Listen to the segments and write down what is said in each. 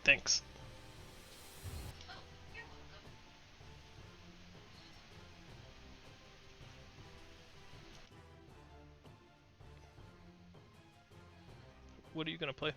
Thanks. What are you gonna play?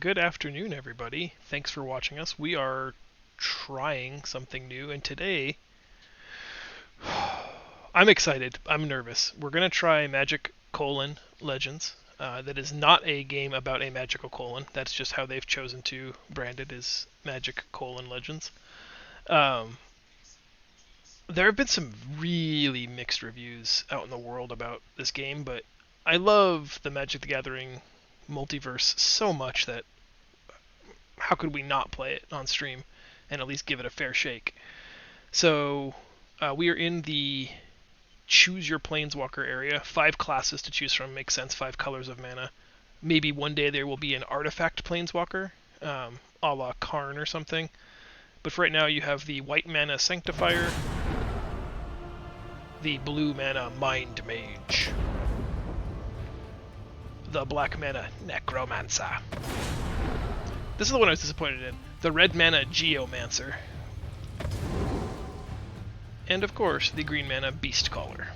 Good afternoon, everybody. Thanks for watching us. We are trying something new, and today I'm excited. I'm nervous. We're gonna try Magic: Legends. That is not a game about a magical colon. That's just how they've chosen to brand it, is Magic: Legends. Um, there have been some really mixed reviews out in the world about this game, but I love the Magic the Gathering multiverse so much that how could we not play it on stream and at least give it a fair shake? So we are in the choose your planeswalker area. 5 classes to choose from makes sense. 5 colors of mana. Maybe one day there will be an artifact planeswalker, a la Karn or something. But for right now, you have the white mana Sanctifier, the blue mana Mind Mage, the black mana Necromancer. This is the one I was disappointed in. The red mana Geomancer. And of course, the green mana Beastcaller.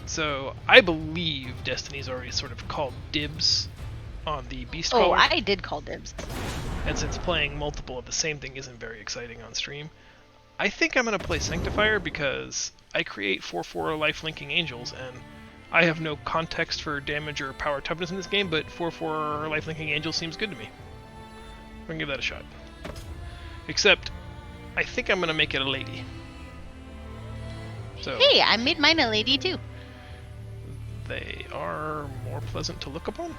So, I believe Destiny's already sort of called dibs on the Beastcaller. Oh, I did call dibs. And since playing multiple of the same thing isn't very exciting on stream, I think I'm going to play Sanctifier because I create 4/4 life-linking angels, and I have no context for damage or power toughness in this game, but 4/4 life-linking angel seems good to me. I'm going to give that a shot. Except, I think I'm going to make it a lady. So Hey, I made mine a lady too. They are more pleasant to look upon.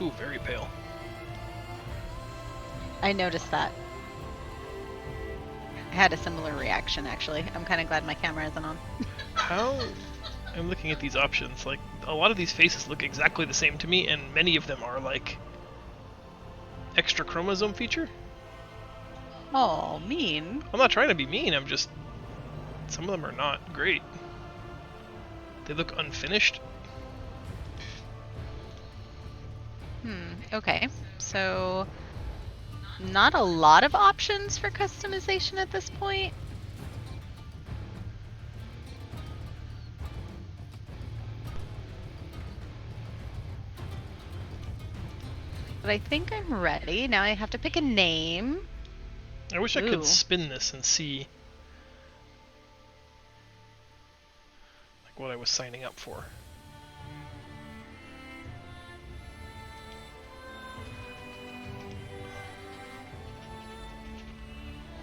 Ooh, very pale. I noticed that. I had a similar reaction, actually. I'm kind of glad my camera isn't on. How? I'm looking at these options. Like, a lot of these faces look exactly the same to me, and many of them are like extra chromosome feature. Oh, mean. I'm not trying to be mean. I'm just some of them are not great. They look unfinished. Okay. So, not a lot of options for customization at this point. But I think I'm ready. Now I have to pick a name. I wish I could Ooh. spin this and see like what I was signing up for.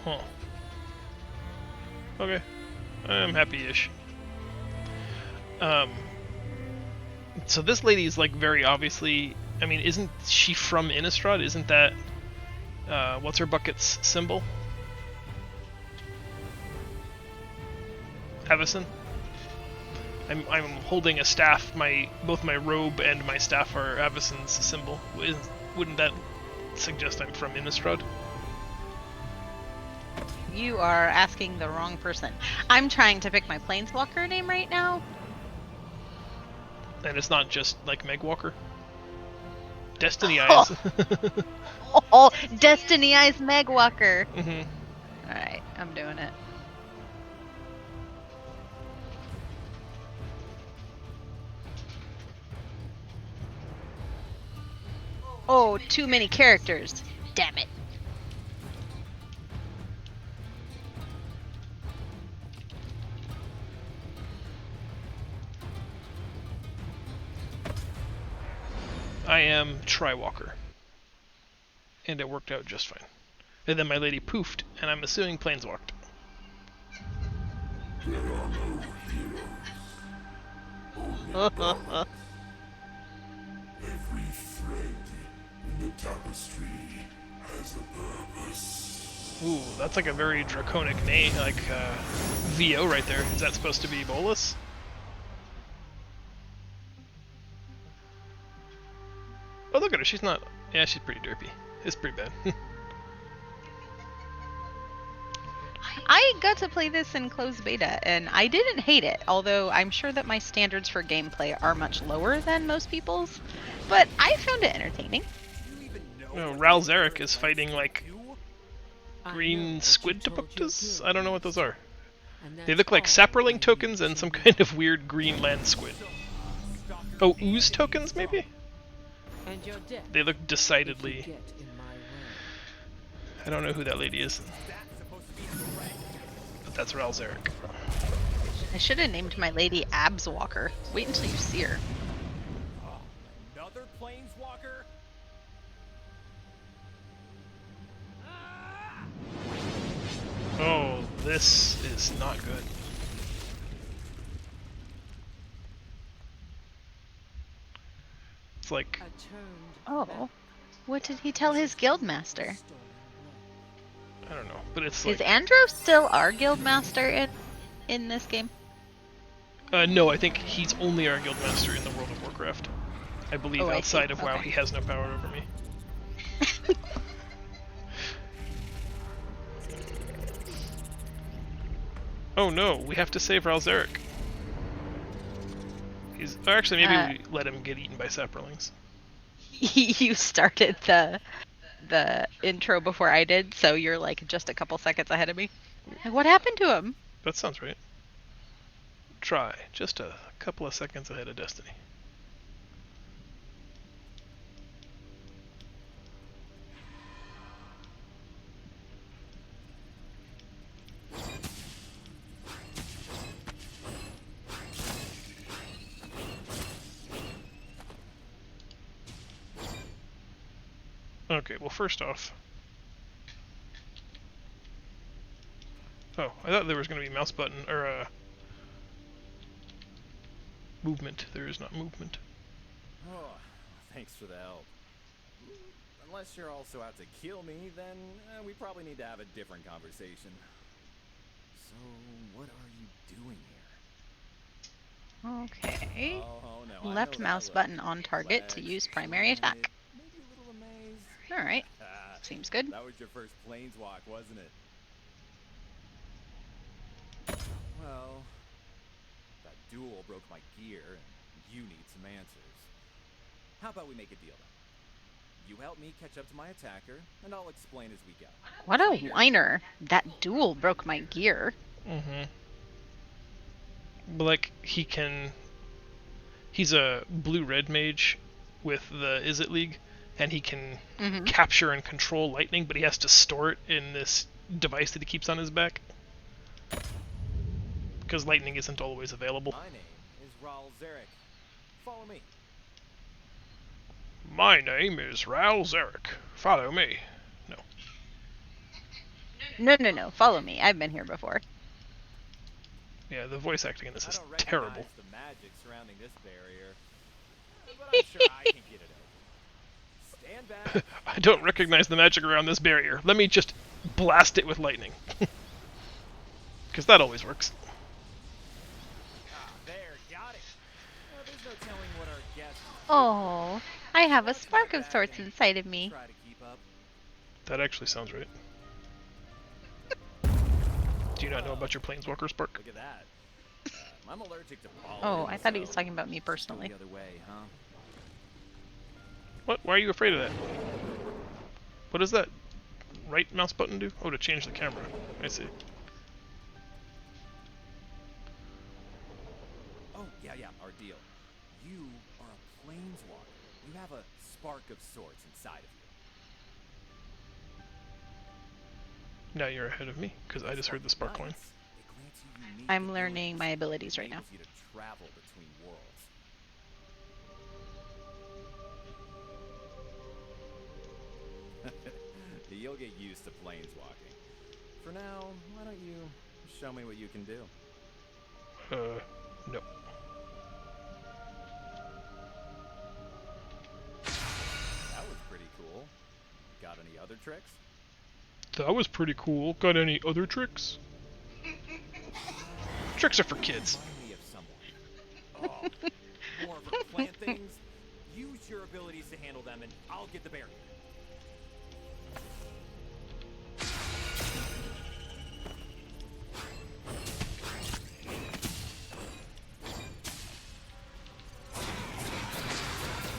Huh. Okay. I'm happy-ish. So this lady is like very obviously, I mean, isn't she from Innistrad? Isn't that what's her bucket's symbol? Avacyn? I'm holding a staff. Both my robe and my staff are Avacyn's symbol. Wouldn't that suggest I'm from Innistrad? You are asking the wrong person. I'm trying to pick my planeswalker name right now. And it's not just like Meg Walker. Destiny Eyes. Oh, Destiny Eyes Megwalker. hmm Alright, I'm doing it. Oh, too many characters. Damn it. I am Triwalker. And it worked out just fine. And then my lady poofed, and I'm assuming planeswalked. There are no heroes, only gods. Every thread in the tapestry has a purpose. Ooh, that's like a very draconic name, like VO right there. Is that supposed to be Bolus? Oh, look at her. She's not. Yeah, she's pretty derpy. It's pretty bad. I got to play this in closed beta, and I didn't hate it, although I'm sure that my standards for gameplay are much lower than most people's, but I found it entertaining. No, Ral Zarek is fighting like green squid topuktas? I don't know what those are. They look like Saproling tokens and some kind of weird green land squid. Oh, ooze tokens maybe? They look decidedly... I don't know who that lady is. But that's Ral Zarek. I should have named my lady Abs Walker. Wait until you see her. Another planeswalker? Oh, this is not good. It's like... Oh, what did he tell his guildmaster? I don't know, but it's Is like... Andro still our guildmaster in this game? no, I think he's only our guildmaster in the World of Warcraft. I believe Oh, I see. outside of WoW Okay. he has no power over me. Oh no, we have to save Ral Zarek. He's... Or actually, maybe we let him get eaten by saprolings. You started the intro before I did, so you're like just a couple seconds ahead of me. What happened to him? That sounds right. Try. Just a couple of seconds ahead of Destiny. Okay, well first off... Oh, I thought there was going to be mouse button, or movement. There is not movement. Oh, thanks for the help. Unless you're also out to kill me, then we probably need to have a different conversation. So, what are you doing here? Okay. Oh, no, I Left know mouse that button look. on target to use primary attack. Maybe a little amazed. Alright, Ah, seems good. that was your first planeswalk, wasn't it? Well, that duel broke my gear, and you need some answers. How about we make a deal then? You help me catch up to my attacker, and I'll explain as we go. What a whiner. That duel broke my gear. Mm-hmm. But like, he can... He's a blue-red mage with the Izzet League, and he can capture and control lightning, but he has to store it in this device that he keeps on his back. Because lightning isn't always available. My name is Ral Zarek. Follow me. My name is Ral Zarek. Follow me. No. No. Follow me. I've been here before. Yeah, the voice acting in this I is don't recognize terrible. the magic surrounding this barrier, but I'm sure I can get it open. Stand back. I don't recognize the magic around this barrier. Let me just blast it with lightning. Because that always works. Ah, there, got it. There's no telling what our guest. Oh, I have a spark of sorts inside of me. Try to keep up. That actually sounds right. Do you not know about your Planeswalker Spark? Look at that. I'm allergic to pollen. Oh, I thought he was so talking about me let's go personally. The other way, huh? What? Why are you afraid of that? What does that right mouse button do? Oh, to change the camera. I see. Oh, yeah, our deal. You are a planeswalker. You have a spark of sorts inside of you. Now you're ahead of me, because I just heard the spark line. Lights, they grant you unique I'm learning my abilities, abilities right now. enables you to travel between worlds. You'll get used to planeswalking. For now, why don't you show me what you can do? No. That was pretty cool. Got any other tricks? That was pretty cool. Got any other tricks? Tricks are for kids. Remind me of someone. Oh, more of a plant things? Use your abilities to handle them and I'll get the barrier.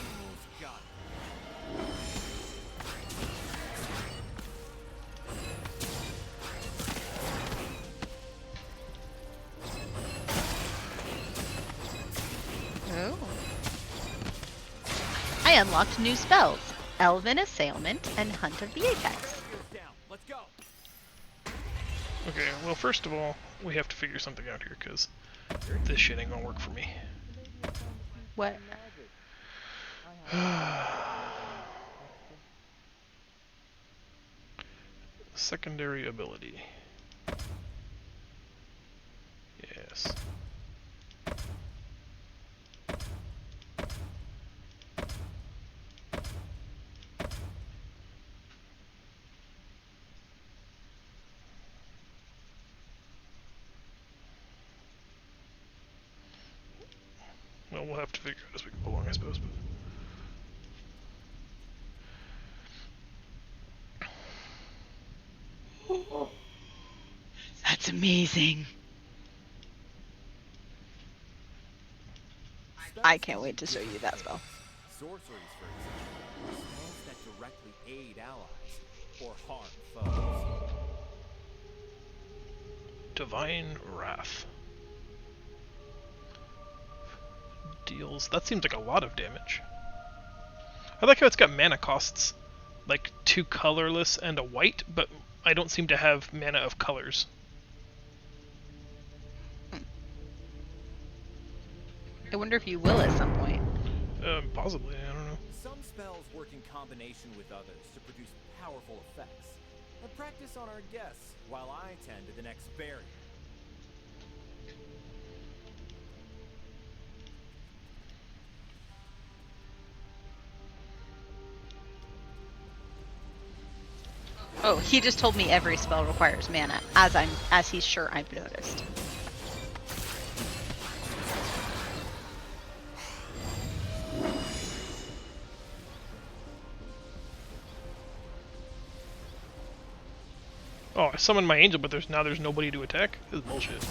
Almost got it. Oh. I unlocked new spells. Elven Assailment and Hunt of the Apex. Down. Let's go. Okay, well, first of all, we have to figure something out here, because this shit ain't gonna work for me. What? Secondary ability. Yes. Well, we'll have to figure out as we go along, I suppose. But That's amazing. I can't wait to show you that spell. Sorceries, for example. Spells that directly aid allies or harm foes. Divine Wrath. Deals... That seems like a lot of damage. I like how it's got mana costs. Like 2 colorless and a white, but I don't seem to have mana of colors. I wonder if you will at some point. Possibly, I don't know. Some spells work in combination with others to produce powerful effects. A practice on our guests while I tend to the next barrier. Oh, he just told me every spell requires mana, as he's sure I've noticed. Oh, I summoned my angel, but there's nobody to attack? This is bullshit.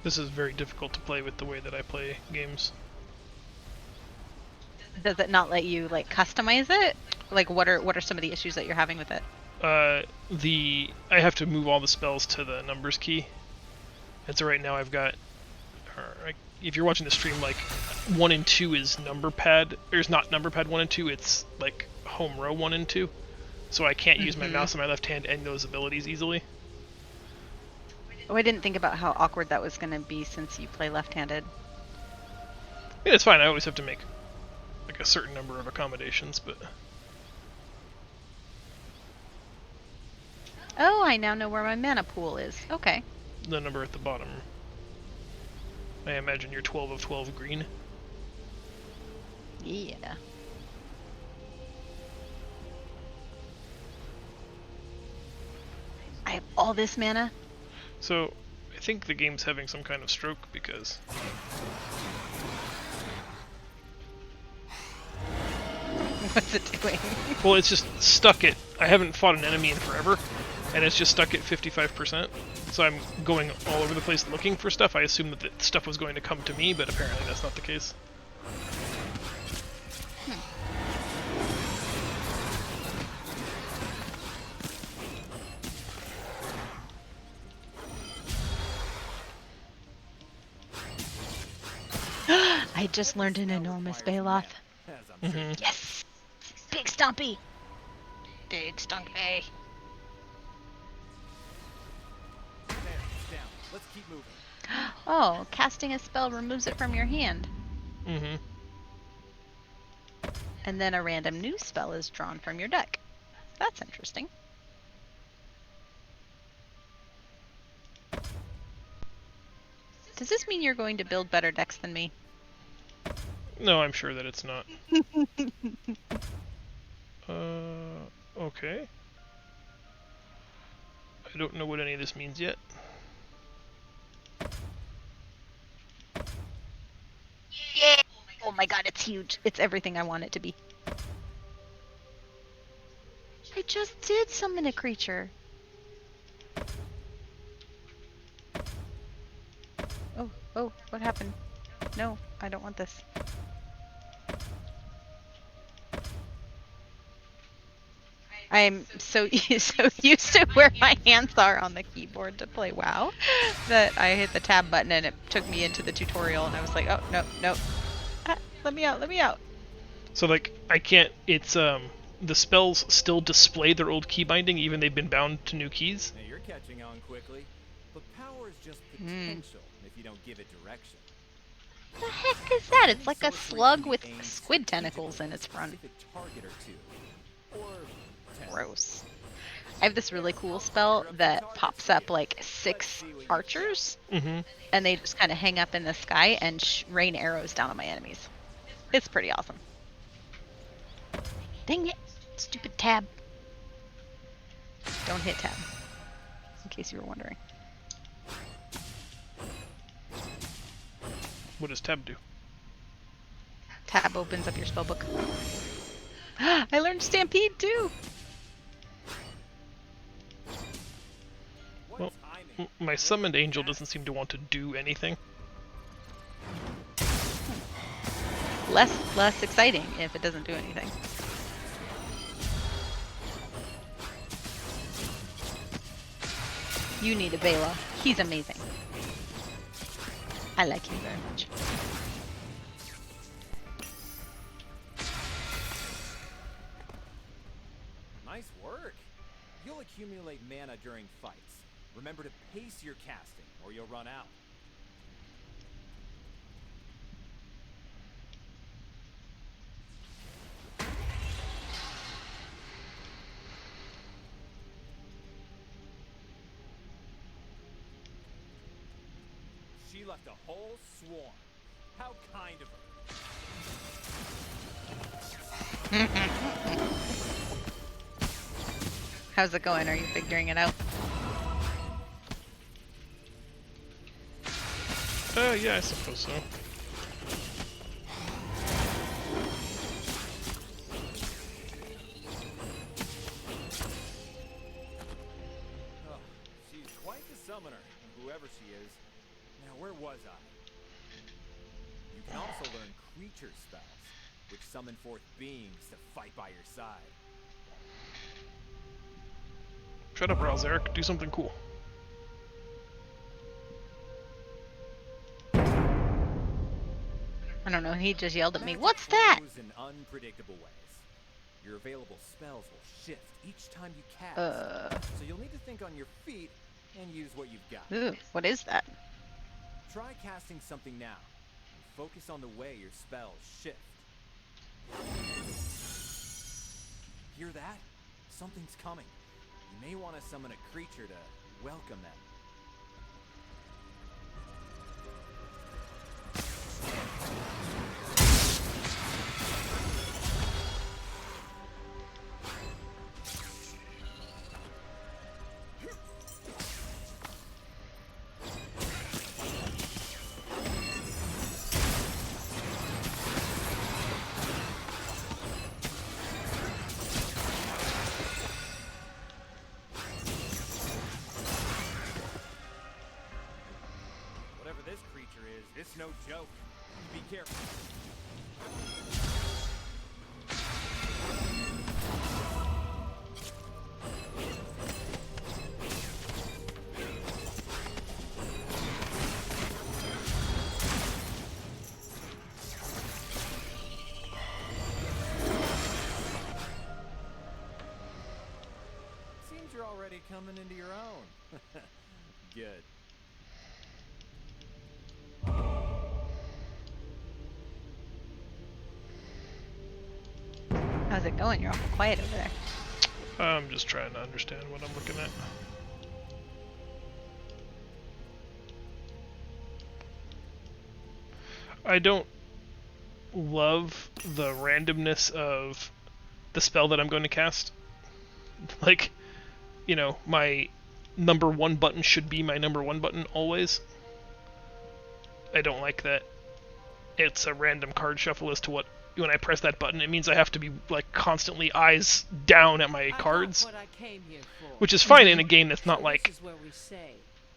This is very difficult to play with the way that I play games. Does it not let you like customize it? Like what are some of the issues that you're having with it? I have to move all the spells to the numbers key. And so right now I've got, if you're watching the stream, like 1 and 2 is number pad, or it's not number pad 1 and 2, it's like home row 1 and 2. So I can't use my mouse on my left hand and those abilities easily. Oh, I didn't think about how awkward that was going to be since you play left-handed. Yeah, it's fine, I always have to make like a certain number of accommodations, but Oh, I now know where my mana pool is. Okay. The number at the bottom. I imagine you're 12 of 12 green. Yeah. I have all this mana. So, I think the game's having some kind of stroke because What's it doing? well, it's just stuck at. I haven't fought an enemy in forever, and it's just stuck at 55%. So I'm going all over the place looking for stuff. I assumed that the stuff was going to come to me, but apparently that's not the case. I just learned an enormous Baloth. As I'm sure Mhm. Yes! Big Stompy! Big Stompy. there, down. Let's keep moving. Oh, casting a spell removes it from your hand. Mm-hmm. And then a random new spell is drawn from your deck. That's interesting. Does this mean you're going to build better decks than me? No, I'm sure that it's not. Okay. I don't know what any of this means yet. Yeah! Oh my god, it's huge. It's everything I want it to be. I just did summon a creature. Oh, what happened? No, I don't want this. I'm so so used to where my hands are on the keyboard to play WoW that I hit the tab button and it took me into the tutorial and I was like, oh no, no, let me out, let me out. So like I can't. It's the spells still display their old key binding even they've been bound to new keys. Now you're catching on quickly. But power is just potential if you don't give it direction. What the heck is that? It's like a So slug really with aimed squid strategically tentacles in at a its front. specific target or two. Or 10. Gross. I have this really cool spell that pops up like 6 archers, Mm-hmm. and they just kind of hang up in the sky and rain arrows down on my enemies. It's pretty awesome. Dang it! Stupid tab. Don't hit tab. In case you were wondering. What does tab do? Tab opens up your spellbook. I learned Stampede too! What Well, timing? My summoned angel doesn't seem to want to do anything. Less exciting if it doesn't do anything. You need a Bela. He's amazing. I like him very much. Nice work. You'll accumulate mana during fights. Remember to pace your casting, or you'll run out. She left a whole swarm. How kind of her. How's it going? Are you figuring it out? Yeah, I suppose so. Oh, she's quite the summoner, whoever she is. Now, where was I? You can also learn creature spells, which summon forth beings to fight by your side. Shut up, Ralzeric. Do something cool. I don't know. He just yelled at me. Magic What's that? flows in unpredictable ways. Your available spells will shift each time you cast. So you'll need to think on your feet and use what you've got. Ooh, what is that? Try casting something now and focus on the way your spells shift. Hear that? Something's coming. You may want to summon a creature to welcome them. Whatever this creature is, it's no joke. Be careful. Seems you're already coming into your own. Good. How's it going? You're awful quiet over there. I'm just trying to understand what I'm looking at. I don't love the randomness of the spell that I'm going to cast. Like, you know, my number 1 button should be my number 1 button always. I don't like that it's a random card shuffle as to what, when I press that button, it means I have to be like constantly eyes down at my cards, which is fine in a game that's not like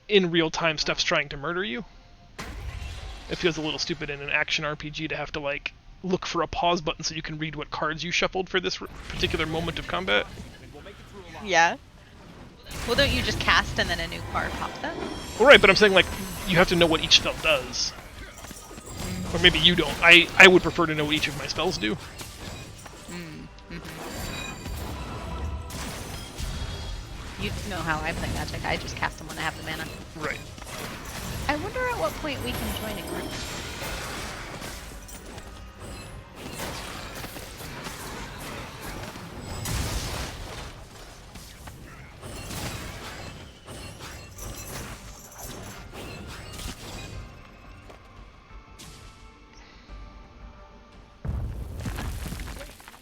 in real time stuff's trying to murder you. It feels a little stupid in an action RPG to have to like look for a pause button so you can read what cards you shuffled for this particular moment of combat. Yeah. Well, don't you just cast and then a new card pops up? Well, right, but I'm saying like you have to know what each spell does. Or maybe you don't. I would prefer to know what each of my spells do. You know how I play Magic. I just cast them when I have the mana. Right. I wonder at what point we can join a group.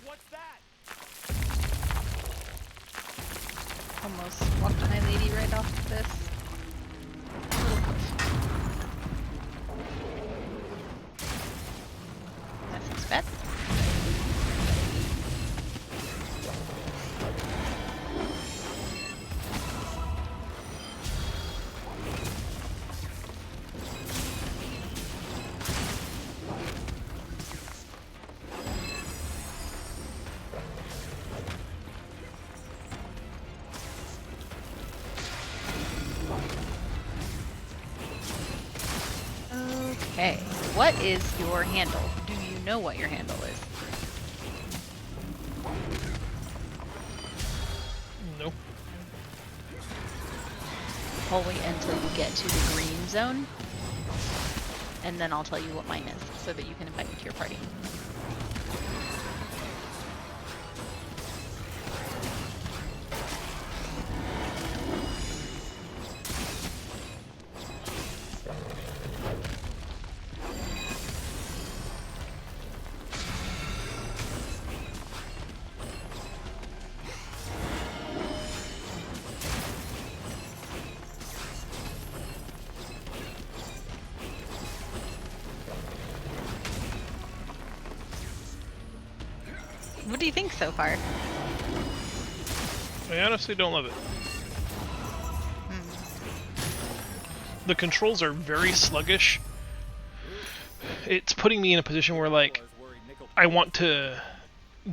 What's that? Almost walked my lady right off of this. Little cliff. That's expect. Okay, what is your handle? Do you know what your handle is? No. I'll wait until you get to the green zone, and then I'll tell you what mine is, so that you can invite me to your party. What do you think so far? I honestly don't love it. The controls are very sluggish. It's putting me in a position where, like, I want to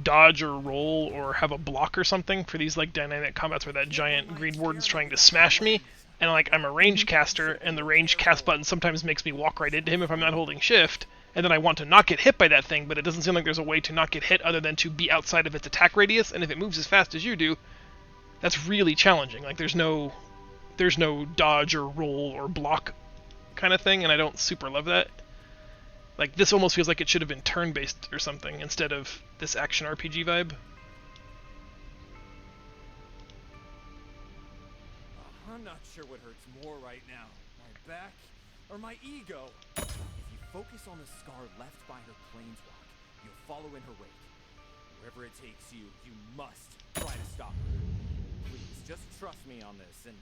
dodge or roll or have a block or something for these, like, dynamic combats where that giant green warden's trying to smash me. And, like, I'm a range caster, and the range cast button sometimes makes me walk right into him if I'm not holding shift. And then I want to not get hit by that thing, but it doesn't seem like there's a way to not get hit other than to be outside of its attack radius, and if it moves as fast as you do, that's really challenging. Like, there's no dodge or roll or block kind of thing, and I don't super love that. Like, this almost feels like it should have been turn-based or something instead of this action RPG vibe. I'm not sure what hurts more right now, my back or my ego. If you focus on the scar left by her planeswalk, you'll follow in her wake. Wherever it takes you, you must try to stop her. Please, just trust me on this, and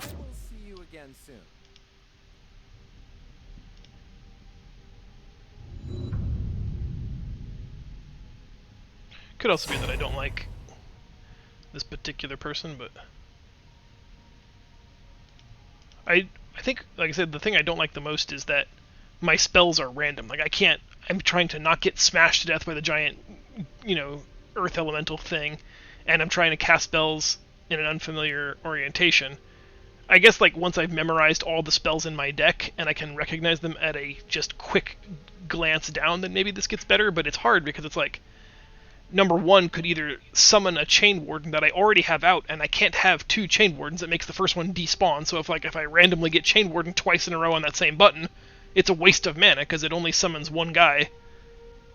I will see you again soon. Could also be that I don't like this particular person, but I think, like I said, the thing I don't like the most is that my spells are random. Like, I'm trying to not get smashed to death by the giant, earth elemental thing, and I'm trying to cast spells in an unfamiliar orientation. I guess, like, once I've memorized all the spells in my deck and I can recognize them at a just quick glance down, then maybe this gets better, but it's hard because it's like, number one could either summon a Chain Warden that I already have out, and I can't have two Chain Wardens. That makes the first one despawn. So if I randomly get Chain Warden twice in a row on that same button, it's a waste of mana because it only summons one guy,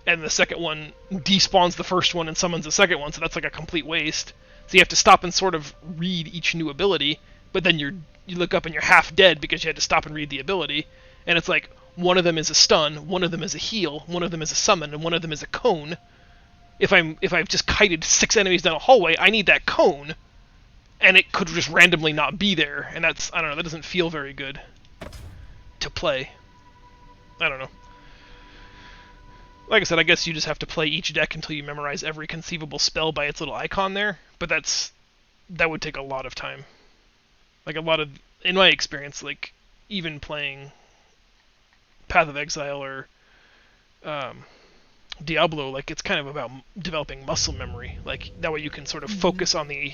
and the second one despawns the first one and summons the second one. So that's like a complete waste. So you have to stop and sort of read each new ability, but then you look up and you're half dead because you had to stop and read the ability, and it's like one of them is a stun, one of them is a heal, one of them is a summon, and one of them is a cone. If I've just kited 6 enemies down a hallway, I need that cone, and it could just randomly not be there, and that's, I don't know, that doesn't feel very good to play. I don't know. Like I said, I guess you just have to play each deck until you memorize every conceivable spell by its little icon there, but that would take a lot of time. Like, in my experience, like, even playing Path of Exile or Diablo, like, it's kind of about developing muscle memory. Like, that way you can sort of focus on the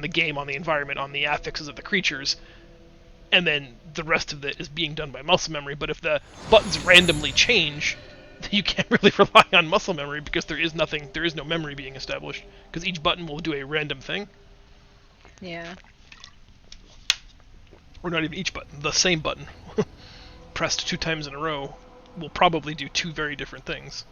game, on the environment, on the affixes of the creatures, and then the rest of it is being done by muscle memory. But if the buttons randomly change, you can't really rely on muscle memory because there is no memory being established, because each button will do a random thing. Yeah. Or not even each button, the same button pressed 2 times in a row will probably do 2 very different things.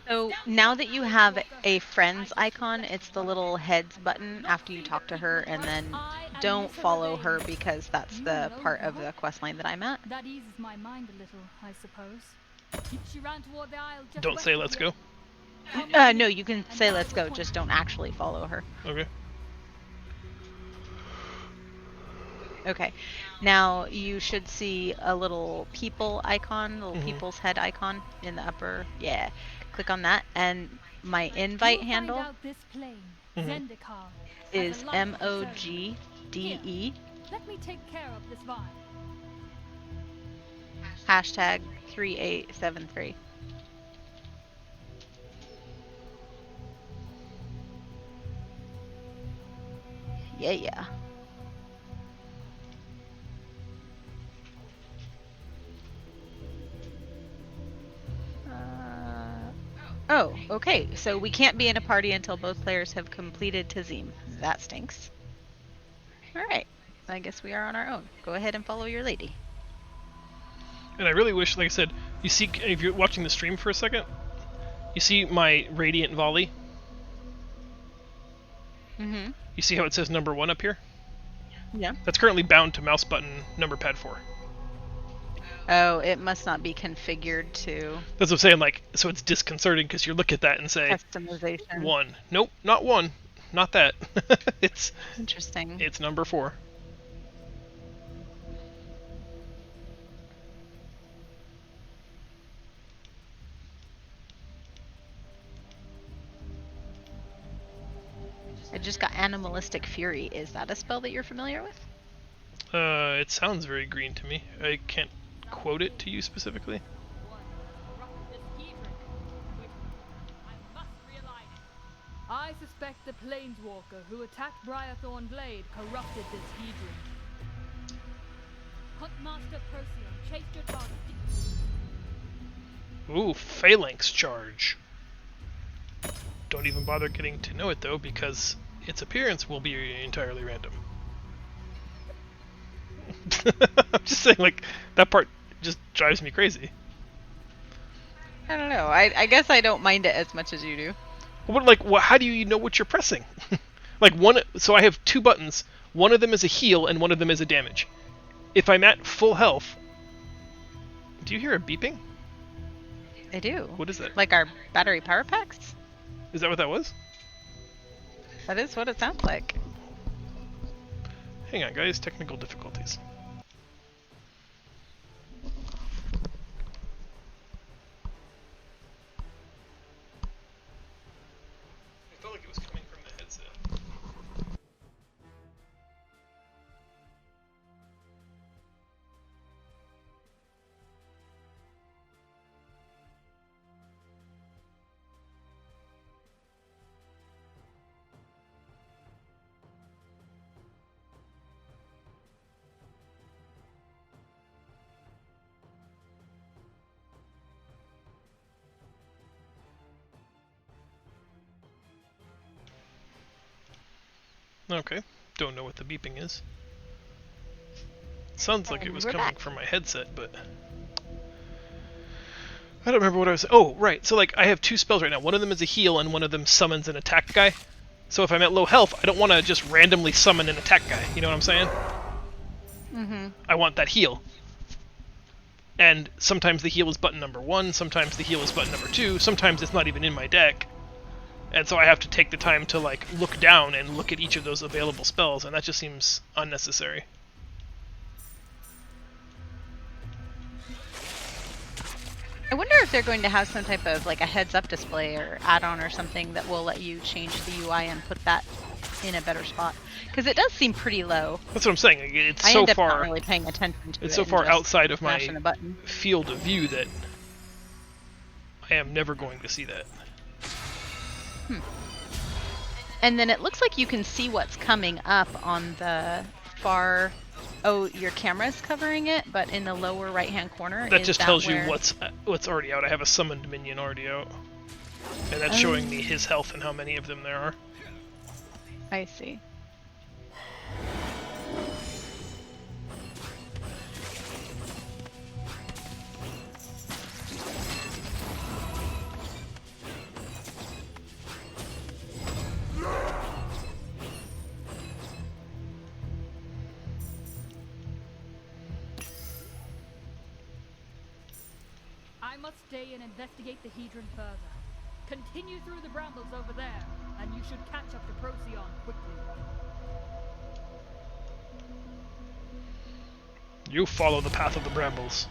So now that you have a friends icon, it's the little heads button after you talk to her, and then don't follow her because that's the part of the quest line that I'm at. That eases my mind a little, I suppose. She ran toward the aisle just Don't west say of let's here. go. No, you can say let's go, just don't actually follow her. Okay. Okay. Now you should see a little people icon, little people's head icon in the upper. Yeah. Click on that, and my invite You'll handle find out this plane, Zendikar, is has a light MOGDE. Here, let me take care of this vibe. Hashtag 3873. Yeah. Oh, okay. So we can't be in a party until both players have completed Tazim. That stinks. Alright. I guess we are on our own. Go ahead and follow your lady. And I really wish, like I said, you see, if you're watching the stream for a second, you see my Radiant Volley? Mm-hmm. You see how it says number 1 up here? Yeah. That's currently bound to mouse button number pad 4. Oh, it must not be configured to That's what I'm saying, like, so it's disconcerting because you look at that and say, customization. 1. Nope, not 1. Not that. it's Interesting. number 4. I just got Animalistic Fury. Is that a spell that you're familiar with? It sounds very green to me. I can't quote it to you specifically. I suspect the planeswalker who attacked Briarthorn Blade corrupted this Hedron. Huntmaster Perseon, chase your target. Ooh, Phalanx Charge. Don't even bother getting to know it though, because its appearance will be entirely random. I'm just saying, like, that part just drives me crazy. I don't know. I guess I don't mind it as much as you do. What, like, how do you know what you're pressing? Like, so I have 2 buttons. One of them is a heal and one of them is a damage. If I'm at full health... Do you hear a beeping? I do. What is that? Like our battery power packs? Is that what that was? That is what it sounds like. Hang on, guys. Technical difficulties. I felt like it was coming from the headset. Okay, don't know what the beeping is. Sounds like it was We're coming back. from my headset, but I don't remember what I was. Oh, right. So like I have two spells right now. One of them is a heal, and one of them summons an attack guy. So if I'm at low health, I don't want to just randomly summon an attack guy. You know what I'm saying? Mm-hmm. I want that heal. And sometimes the heal is button number 1. Sometimes the heal is button number 2. Sometimes it's not even in my deck. And so I have to take the time to like look down and look at each of those available spells, and that just seems unnecessary. I wonder if they're going to have some type of like a heads-up display or add-on or something that will let you change the UI and put that in a better spot. Because it does seem pretty low. That's what I'm saying. It's I so end up far not really paying attention to it. it's so and far just outside of my mashing a button. field of view that I am never going to see that. And then it looks like you can see what's coming up on the far. Oh, your camera's covering it, but in the lower right-hand corner. That is just that tells you where- what's already out. I have a summoned minion already out, and that's showing me his health and how many of them there are. I see. I must stay and investigate the Hedron further. Continue through the brambles over there, and you should catch up to Procyon quickly. You follow the path of the brambles.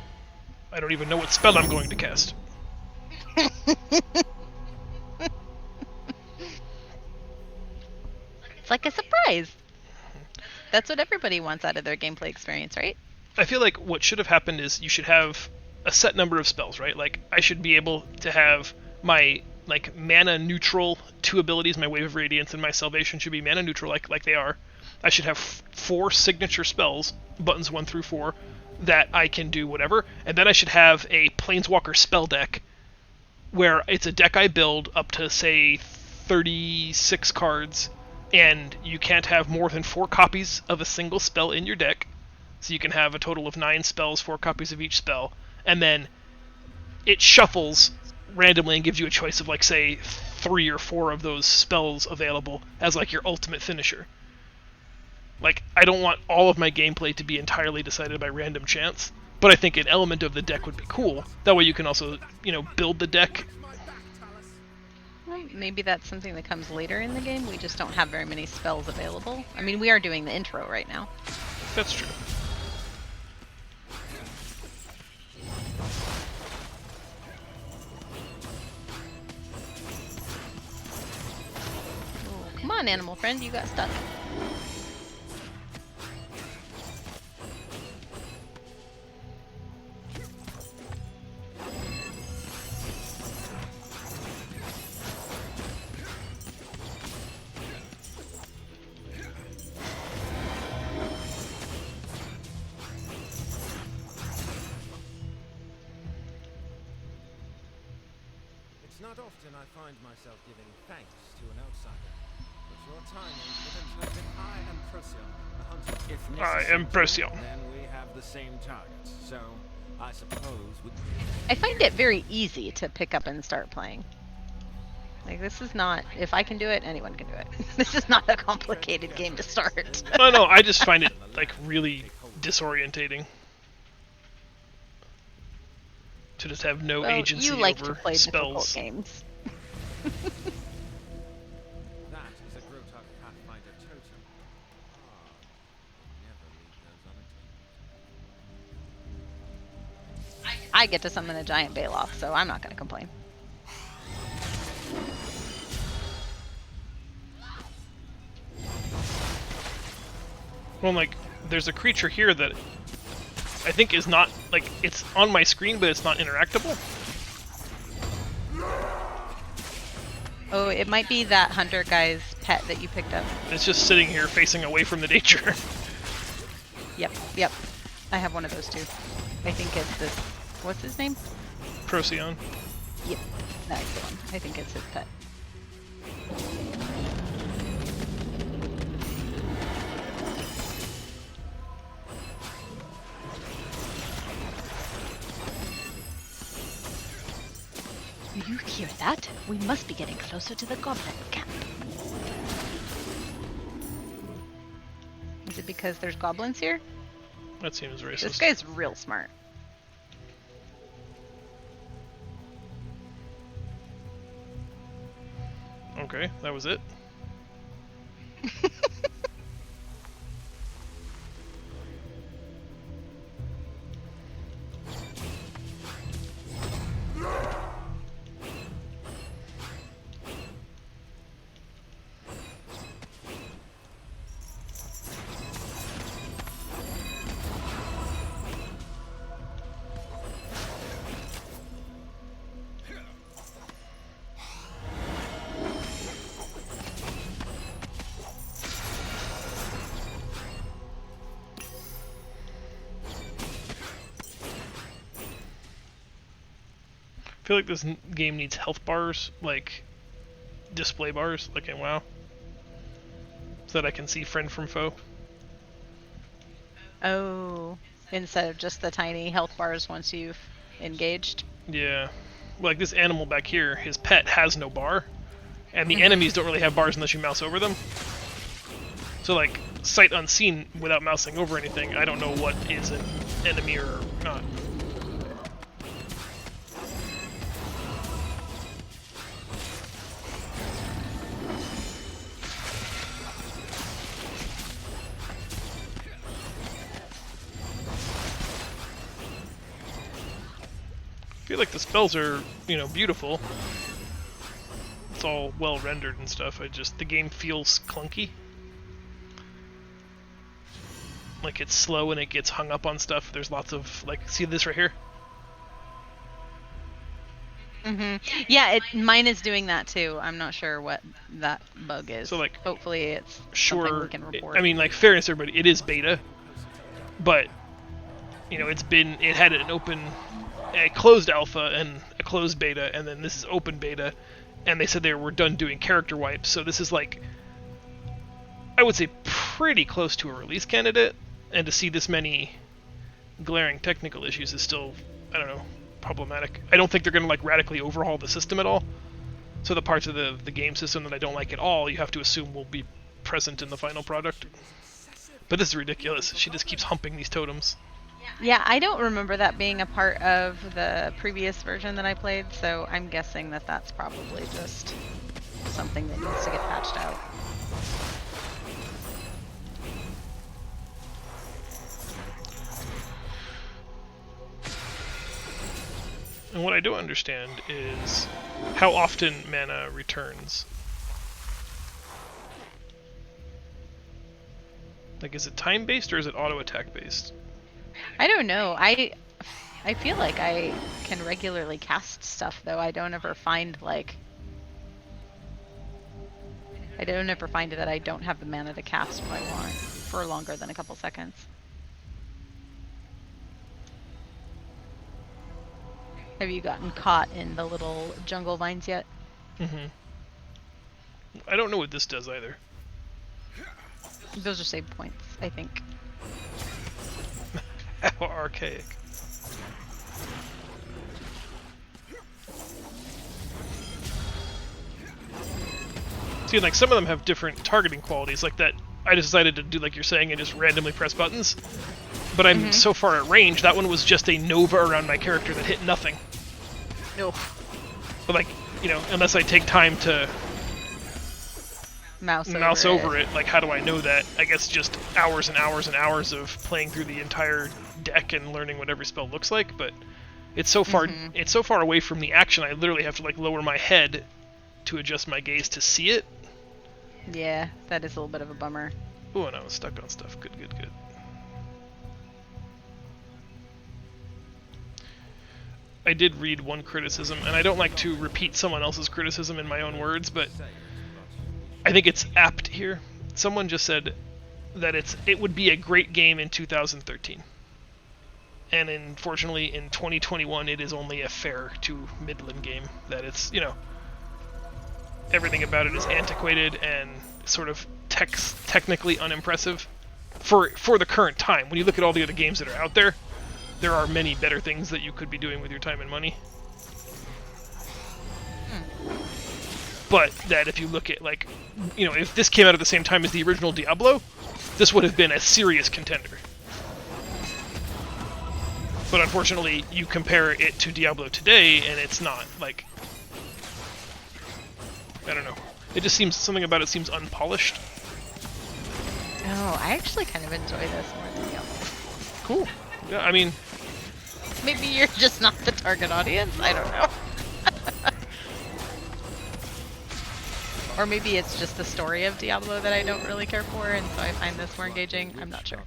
I don't even know what spell I'm going to cast. It's like a surprise. That's what everybody wants out of their gameplay experience, right? I feel like what should have happened is you should have a set number of spells, right? Like I should be able to have my like mana neutral 2 abilities, my Wave of Radiance and my Salvation should be mana neutral like they are. I should have 4 signature spells, buttons 1 through 4, that I can do whatever, and then I should have a Planeswalker spell deck where it's a deck I build up to say 36 cards, and you can't have more than 4 copies of a single spell in your deck. So you can have a total of 9 spells, 4 copies of each spell, and then it shuffles randomly and gives you a choice of like say 3 or 4 of those spells available as like your ultimate finisher. Like I don't want all of my gameplay to be entirely decided by random chance, but I think an element of the deck would be cool. That way you can also, you know, build the deck. Well, maybe that's something that comes later in the game. We just don't have very many spells available. I mean, we are doing the intro right now. That's true. Ooh, come on, animal friend, you got stuck. It's not often I find myself giving thanks to an outsider, but your timing demonstrates that I am Procyon, the hunter. If I am necessary, Procyon. then we have the same targets, so I suppose we... I find it very easy to pick up and start playing. Like, this is not, if I can do it, anyone can do it. This is not a complicated game to start. No, I just find it like really disorientating to just have no Well, agency you like over to play difficult spells. games. That is a Grotog Pathfinder totem. Never leave those unattended. I get to summon a giant Baloth, so I'm not going to complain. Well, like, there's a creature here that I think is not, like, it's on my screen, but it's not interactable. Oh, it might be that hunter guy's pet that you picked up. It's just sitting here facing away from the danger. Yep. I have one of those too. I think it's this. What's his name? Procyon. Yep, that's the one. I think it's his pet. You hear that? We must be getting closer to the goblin camp. Is it because there's goblins here? That seems racist. This guy's real smart. Okay, that was it. I feel like this game needs health bars, like display bars, like in WoW, so that I can see friend from foe. Oh, instead of just the tiny health bars once you've engaged. Yeah, like this animal back here, his pet has no bar, and the enemies don't really have bars unless you mouse over them. So like sight unseen without mousing over anything, I don't know what is an enemy or not. I feel like the spells are, you know, beautiful. It's all well rendered and stuff. The game feels clunky. Like it's slow and it gets hung up on stuff. There's lots of, like, see this right here? Yeah, mine is doing that too. I'm not sure what that bug is. So, like, hopefully it's something Sure, we can report. I mean, like, fairness to everybody, it is beta, but, you know, it had a closed alpha and a closed beta, and then this is open beta, and they said they were done doing character wipes, so this is, like, I would say pretty close to a release candidate, and to see this many glaring technical issues is still, I don't know, problematic. I don't think they're going to, like, radically overhaul the system at all, so the parts of the game system that I don't like at all, you have to assume will be present in the final product. But this is ridiculous. She just keeps humping these totems. Yeah, I don't remember that being a part of the previous version that I played, so I'm guessing that that's probably just something that needs to get patched out. And what I don't understand is how often mana returns. Like, is it time-based or is it auto-attack based? I don't know. I feel like I can regularly cast stuff, though. I don't ever find that I don't have the mana to cast what I want for longer than a couple seconds. Have you gotten caught in the little jungle vines yet? I don't know what this does either. Those are save points, I think. How archaic. See, like some of them have different targeting qualities, like that. I decided to do like you're saying and just randomly press buttons. But I'm so far at range, that one was just a nova around my character that hit nothing. No. But like, you know, unless I take time to Mouse over it, like how do I know that? I guess just hours and hours and hours of playing through the entire deck and learning what every spell looks like, but it's so far it's so far away from the action I literally have to like lower my head to adjust my gaze to see it. Yeah, that is a little bit of a bummer. Oh, and I was stuck on stuff. Good, good, good. I did read one criticism, and I don't like to repeat someone else's criticism in my own words, but I think it's apt here. Someone just said that it would be a great game in 2013. And unfortunately, in 2021, it is only a fair to Midland game. That it's, you know, everything about it is antiquated and sort of technically unimpressive for the current time. When you look at all the other games that are out there, there are many better things that you could be doing with your time and money. But that if you look at, like, you know, if this came out at the same time as the original Diablo, this would have been a serious contender. But unfortunately, you compare it to Diablo today, and it's not, like... I don't know. It just seems, something about it seems unpolished. Oh, I actually kind of enjoy this more than Diablo. Cool. Yeah, I mean... Maybe you're just not the target audience? I don't know. Or maybe it's just the story of Diablo that I don't really care for, and so I find this more engaging. I'm not sure.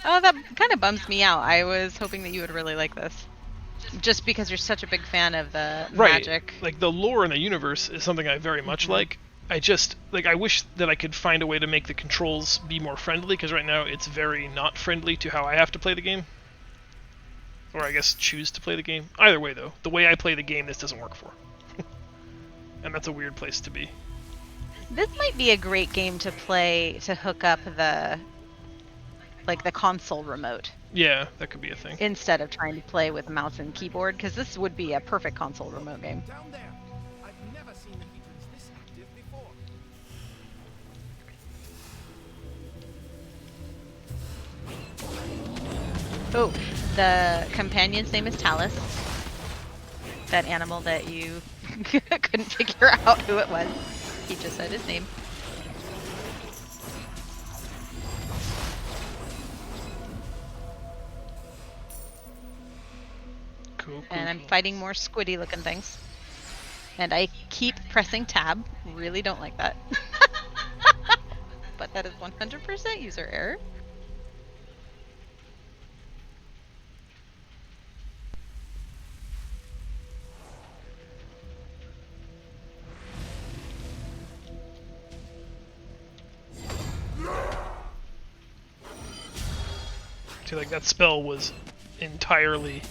Oh, that kind of bums me out. I was hoping that you would really like this. Just because you're such a big fan of the magic. Like, the lore in the universe is something I very much like. I just, like, I wish that I could find a way to make the controls be more friendly, because right now it's very not friendly to how I have to play the game. Or I guess choose to play the game. Either way, though, the way I play the game, this doesn't work for. And that's a weird place to be. This might be a great game to play to hook up the console remote. Yeah, that could be a thing. Instead of trying to play with mouse and keyboard, because this would be a perfect console remote game. Down there. I've never seen the patrons this active before. Oh, the companion's name is Talus. That animal that you couldn't figure out who it was. He just said his name. Cool, And I'm cool. fighting more squiddy looking things. And I keep pressing tab. Really don't like that. But that is 100% user error. See, like, that spell was entirely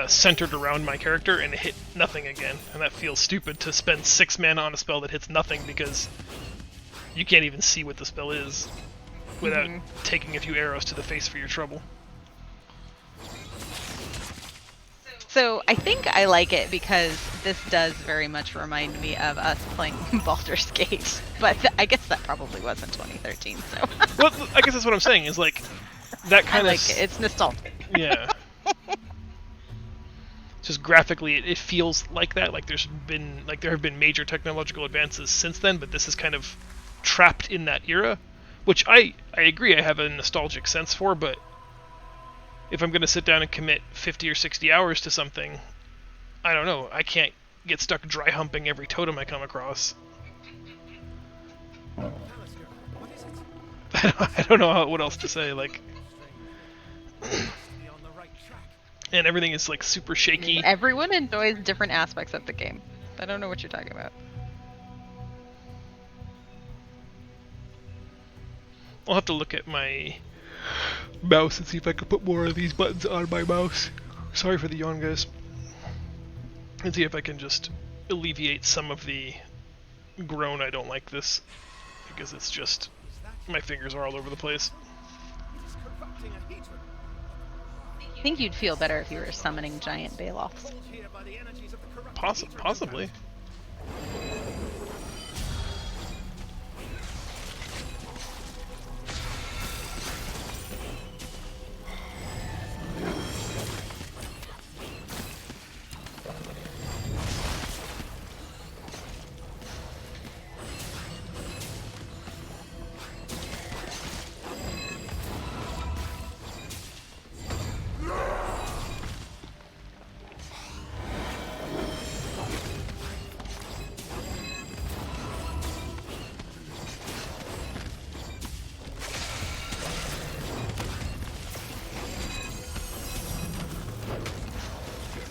centered around my character, and it hit nothing again. And that feels stupid to spend 6 mana on a spell that hits nothing, because you can't even see what the spell is without taking a few arrows to the face for your trouble. So I think I like it because this does very much remind me of us playing Baldur's Gate. But I guess that probably was in 2013, so... Well, I guess that's what I'm saying, is like, that kind I of... like it. It's nostalgic. Yeah. Just graphically, it feels like that. Like there have been major technological advances since then, but this is kind of trapped in that era, which I agree I have a nostalgic sense for, but if I'm going to sit down and commit 50 or 60 hours to something, I don't know, I can't get stuck dry humping every totem I come across. What is it? I don't know what else to say, like... Be on the right track. And everything is like super shaky. Everyone enjoys different aspects of the game. I don't know what you're talking about. I'll have to look at my mouse and see if I can put more of these buttons on my mouse. Sorry for the yawn, guys. And see if I can just alleviate some of the groan I don't like this. Because it's just My fingers are all over the place. He's corrupting a Hedron. I think you'd feel better if you were summoning giant Baloths. Pulled here by the energies of the corrupted Hedron Possibly.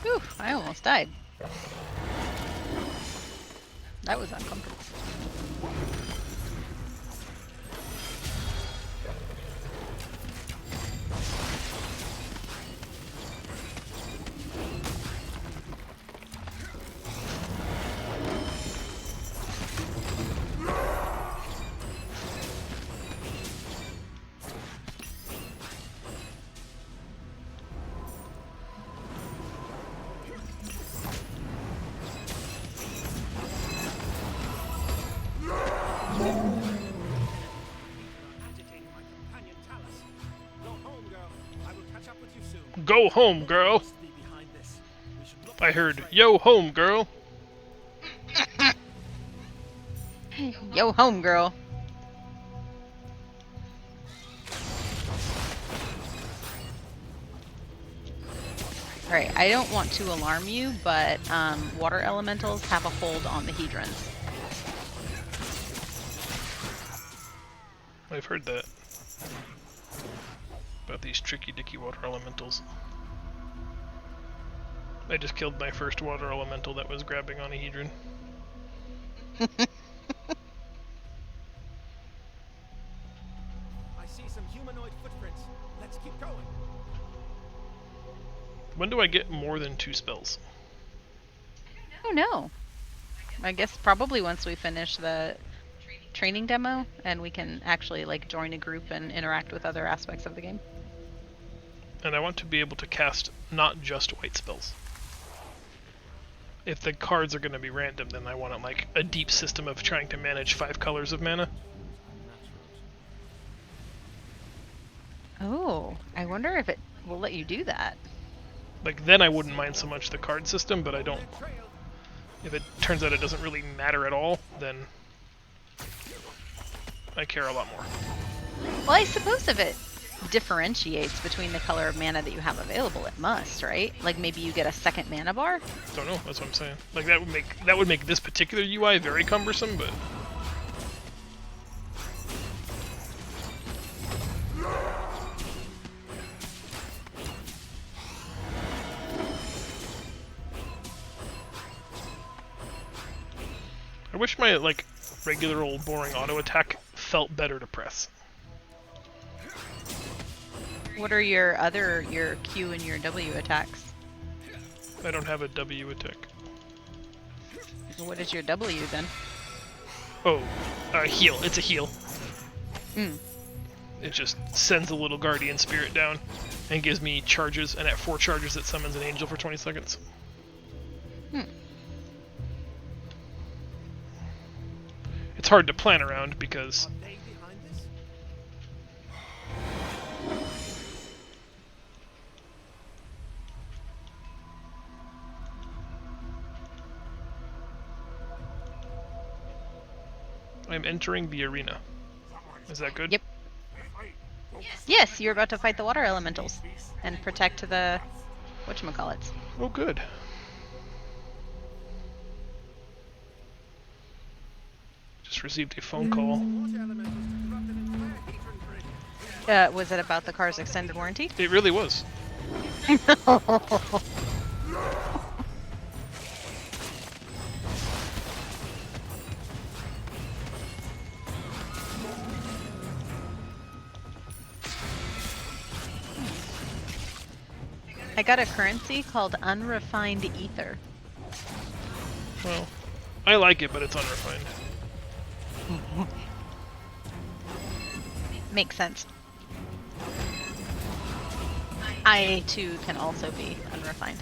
Whew, I almost died. That was uncomfortable. agitating my companion Talus. Go home, girl. I will catch up with you soon. Go home, girl. Must be behind this. We should look I for heard, the trail. yo home, girl. Yo, home girl. Alright, I don't want to alarm you, but water elementals have a hold on the Hedrons. I've heard that. About these tricky dicky water elementals. I just killed my first water elemental that was grabbing on a Hedron. I see some humanoid footprints. Let's keep going. When do I get more than 2 spells? Oh no. I guess probably once we finish the training demo and we can actually like join a group and interact with other aspects of the game. And I want to be able to cast not just white spells. If the cards are going to be random, then I want like a deep system of trying to manage 5 colors of mana. Oh, I wonder if it will let you do that. Like, then I wouldn't mind so much the card system, but I don't... Trail. If it turns out it doesn't really matter at all, then I care a lot more. Well, I suppose if it differentiates between the color of mana that you have available, it must, right? Like maybe you get a second mana bar? Don't know, that's what I'm saying. Like, that would make this particular UI very cumbersome, but... I wish my, like, regular old boring auto attack felt better to press. What are your Q and your W attacks? I don't have a W attack. What is your W then? Oh, heal. It's a heal. Hmm. It just sends a little guardian spirit down and gives me charges, and at 4 charges it summons an angel for 20 seconds. Hmm. It's hard to plan around because Are they behind this? I'm entering the arena. Is that good? Yep. Yes, you're about to fight the water elementals and protect the whatchamacallits. Oh, good. Just received a phone call. Water elementals to corrupt an entire Hedron grid. Was it about the car's extended warranty? It really was. I got a currency called Unrefined Ether. Well, I like it, but it's unrefined. Makes sense. I too can also be unrefined.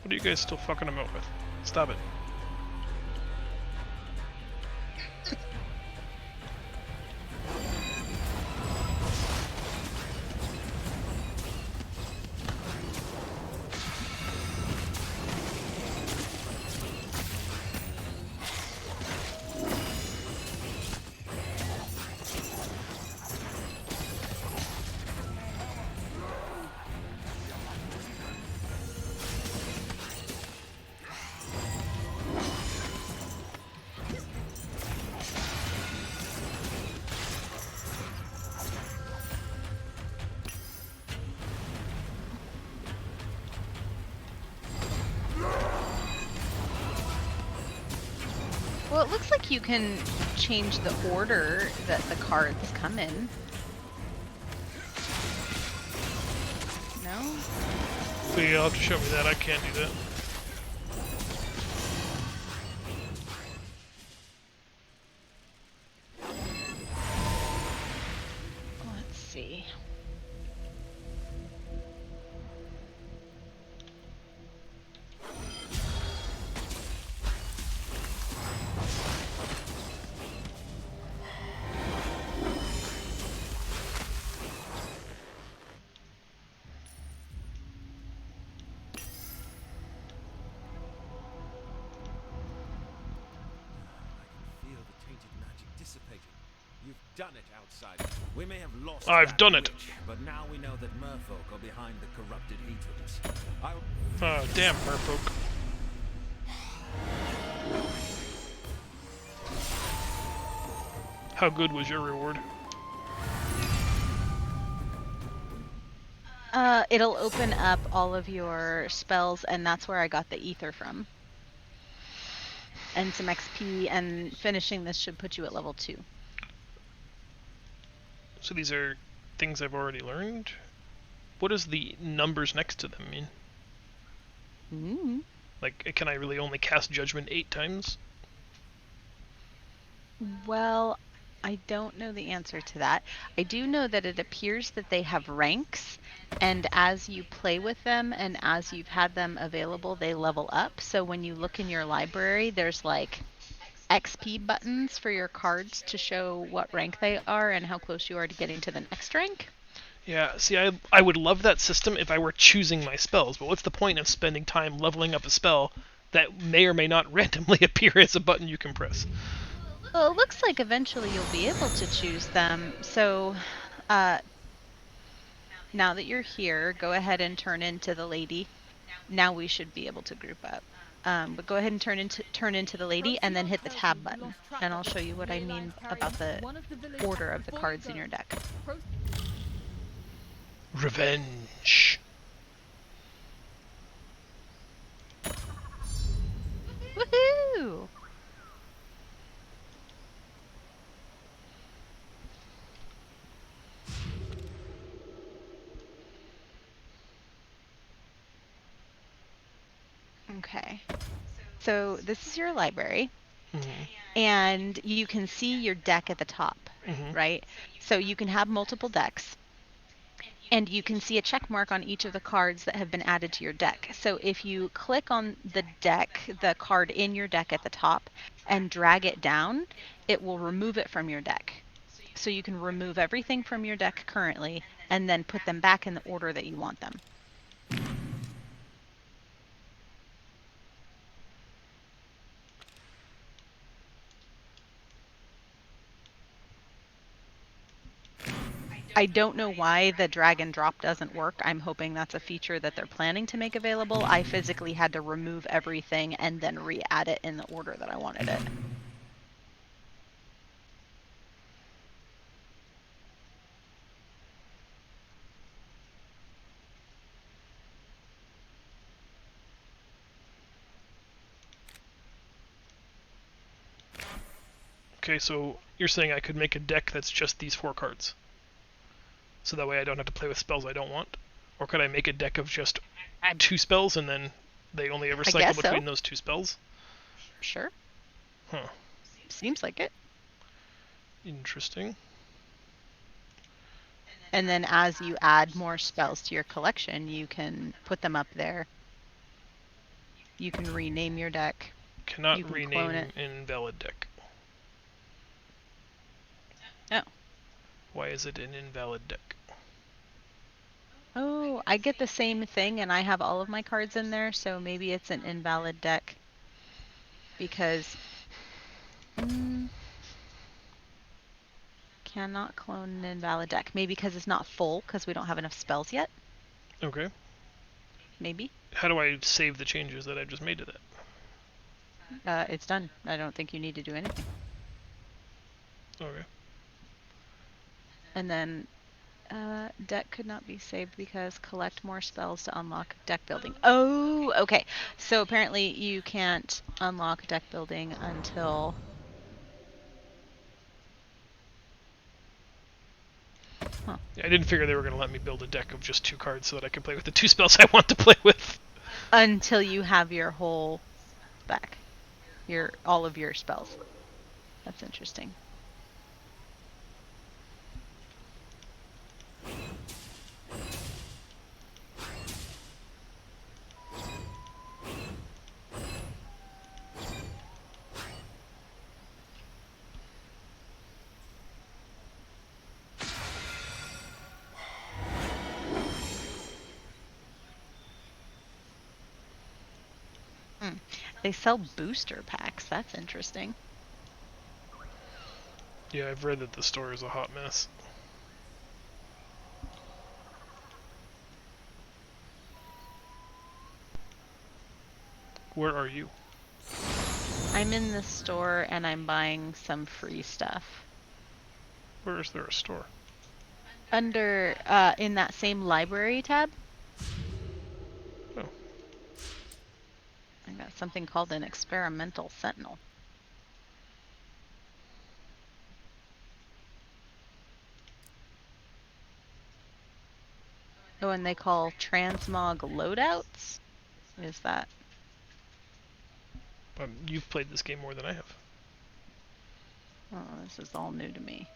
What are you guys still fucking about with? Stop it. Well, it looks like you can change the order that the cards come in. No? But you'll have to show me that. I can't do that. Let's see. Feel the tainted magic dissipating. You've done it, outsider. We may have lost I've that done it. witch, but now we know that merfolk are behind the corrupted Heatrons. Oh, damn, merfolk. How good was your reward? It'll open up all of your spells, and that's where I got the ether from. And some XP, and finishing this should put you at level 2. So these are things I've already learned? What does the numbers next to them mean? Mm. Like, can I really only cast Judgment 8 times? Well, I don't know the answer to that. I do know that it appears that they have ranks, and as you play with them and as you've had them available, they level up. So when you look in your library, there's like XP buttons for your cards to show what rank they are and how close you are to getting to the next rank. Yeah, see, I would love that system if I were choosing my spells, but what's the point of spending time leveling up a spell that may or may not randomly appear as a button you can press? Well, it looks like eventually you'll be able to choose them. So now that you're here, go ahead and turn into the lady. Now we should be able to group up. But go ahead and turn into the lady and then hit the tab button. And I'll show you what I mean about the order of the cards in your deck. Revenge. Woohoo! Okay. So this is your library, and you can see your deck at the top, right? So you can have multiple decks, and you can see a check mark on each of the cards that have been added to your deck. So if you click on the deck, the card in your deck at the top, and drag it down, it will remove it from your deck. So you can remove everything from your deck currently, and then put them back in the order that you want them. I don't know why the drag and drop doesn't work. I'm hoping that's a feature that they're planning to make available. I physically had to remove everything and then re-add it in the order that I wanted it. Okay, so you're saying I could make a deck that's just these 4 cards, so that way I don't have to play with spells I don't want, or could I make a deck of just I- 2 spells and then they only ever cycle guess so. between those 2 spells? Sure. Huh. Seems like it. Interesting. And then as you add more spells to your collection, you can put them up there. You can rename your deck. Cannot You can rename clone it. invalid deck. Oh. Why is it an invalid deck? Oh, I get the same thing and I have all of my cards in there, so maybe it's an invalid deck. Because cannot clone an invalid deck. Maybe because it's not full because we don't have enough spells yet. Okay. Maybe. How do I save the changes that I've just made to that? It's done. I don't think you need to do anything. Okay. And then deck could not be saved because collect more spells to unlock deck building. Oh, okay. So apparently you can't unlock deck building until... Yeah, I didn't figure they were going to let me build a deck of just 2 cards so that I could play with the 2 spells I want to play with. Until you have your whole back. All of your spells. That's interesting. They sell booster packs. That's interesting. Yeah, I've read that the store is a hot mess. Where are you? I'm in the store and I'm buying some free stuff. Where is there a store? Under, in that same library tab. Oh. I got something called an experimental sentinel. Oh, and they call transmog loadouts? Is that? You've played this game more than I have. Oh, this is all new to me.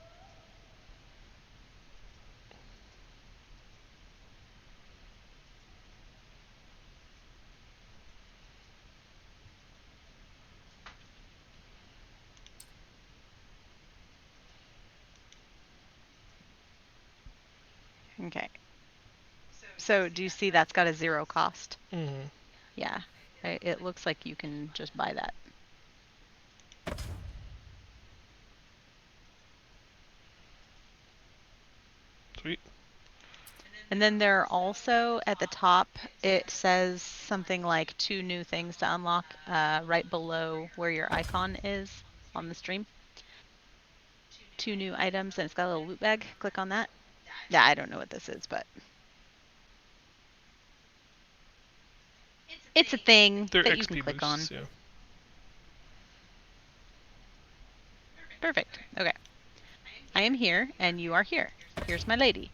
Okay. So do you see that's got a 0 cost? Mm-hmm. Yeah. It looks like you can just buy that. Sweet. And then there are also at the top, it says something like 2 new things to unlock right below where your icon is on the stream. 2 new items, and it's got a little loot bag. Click on that. Yeah, I don't know what this is, but it's a thing They're that you XP can click on. boosts, yeah. Perfect. Okay. I am here, and you are here. Here's my lady.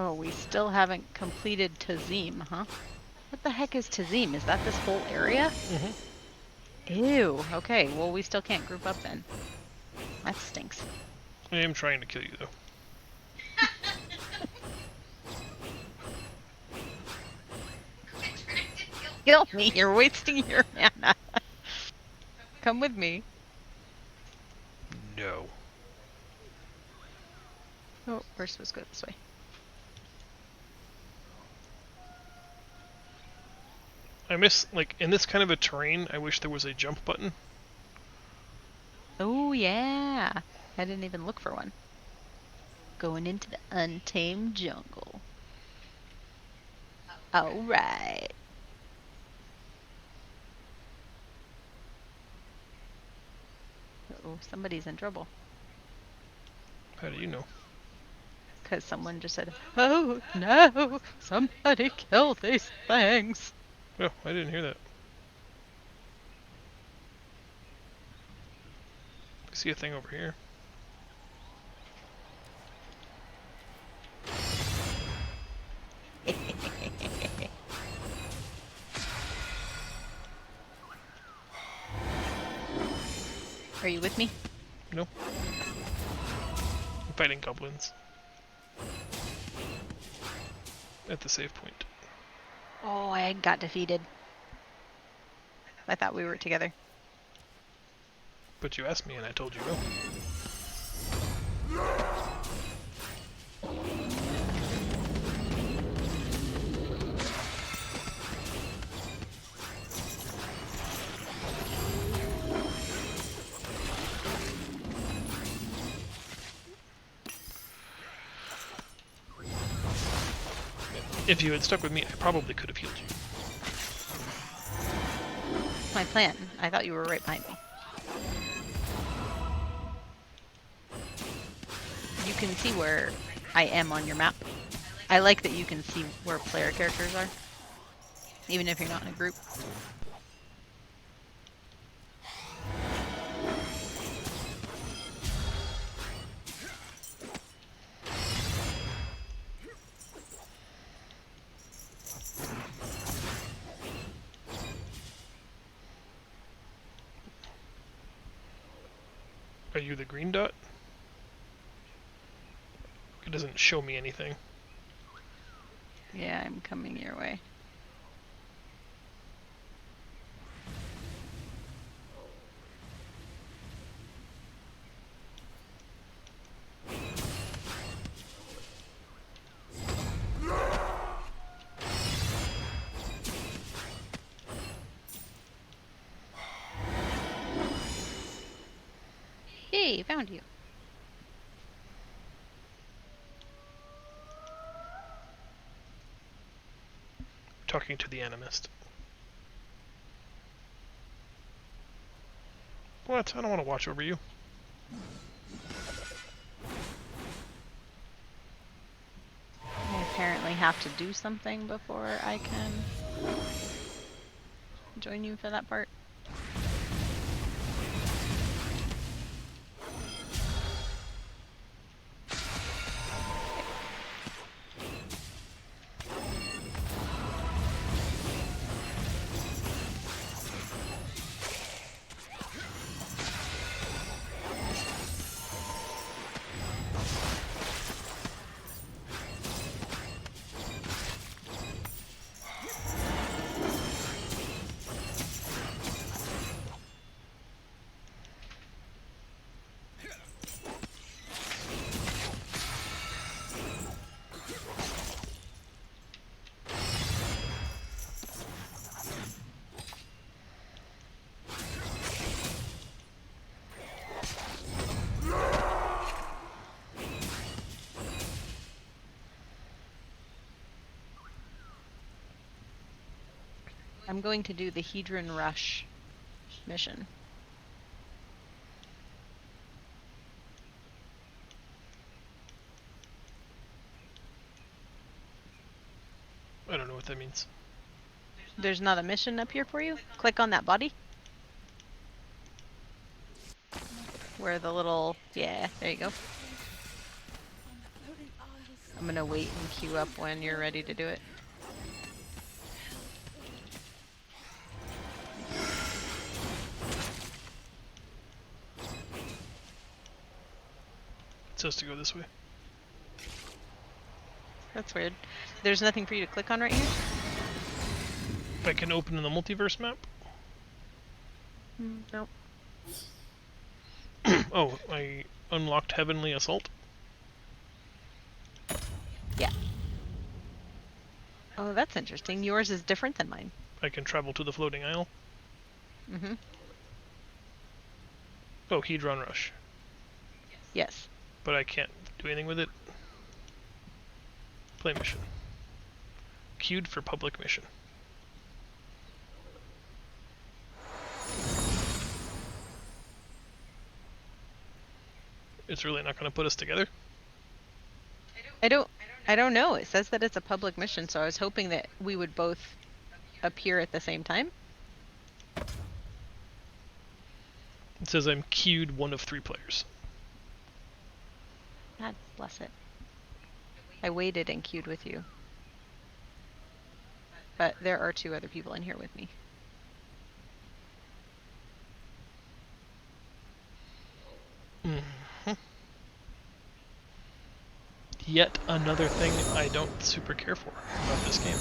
Oh, we still haven't completed Tazim, huh? What the heck is Tazim? Is that this whole area? Mm-hmm. Ew. Okay, well, we still can't group up then. That stinks. I am trying to kill you, though. Kill me, you're wasting your mana. Come with me. No. Oh, we're supposed to go this way. I miss, like, in this kind of a terrain, I wish there was a jump button. Oh, yeah. I didn't even look for one. Going into the untamed jungle. Alright. Uh-oh, somebody's in trouble. How do you know? Because someone just said, "Oh no! Somebody kill these things!" Oh, I didn't hear that. I see a thing over here. Are you with me? No. I'm fighting goblins. At the save point. Oh, I got defeated. I thought we were together. But you asked me and I told you no. If you had stuck with me, I probably could have healed you. My plan. I thought you were right behind me. You can see where I am on your map. I like that you can see where player characters are, even if you're not in a group. Are you the green dot? It doesn't show me anything. Yeah, I'm coming your way. Hey, found you. Talking to the animist. What? I don't want to watch over you. I apparently have to do something before I can join you for that part. I'm going to do the Hedron Rush mission. I don't know what that means. There's not a mission up here for you? Click on that body. Where the little... Yeah, there you go. I'm gonna wait and queue up when you're ready to do it. It says to go this way. That's weird. There's nothing for you to click on right here? I can open in the multiverse map. Nope. Oh, I unlocked Heavenly Assault. Yeah. Oh, that's interesting. Yours is different than mine. I can travel to the floating isle. Mm-hmm. Oh, Hedron Rush. Yes. But I can't do anything with it. Play mission. Queued for public mission. it's really not going to put us together? I don't know. It says that it's a public mission, so I was hoping that we would both appear at the same time. It says I'm queued one of 3 players. God bless it. I waited and queued with you. But there are 2 other people in here with me. Yet another thing I don't super care for about this game.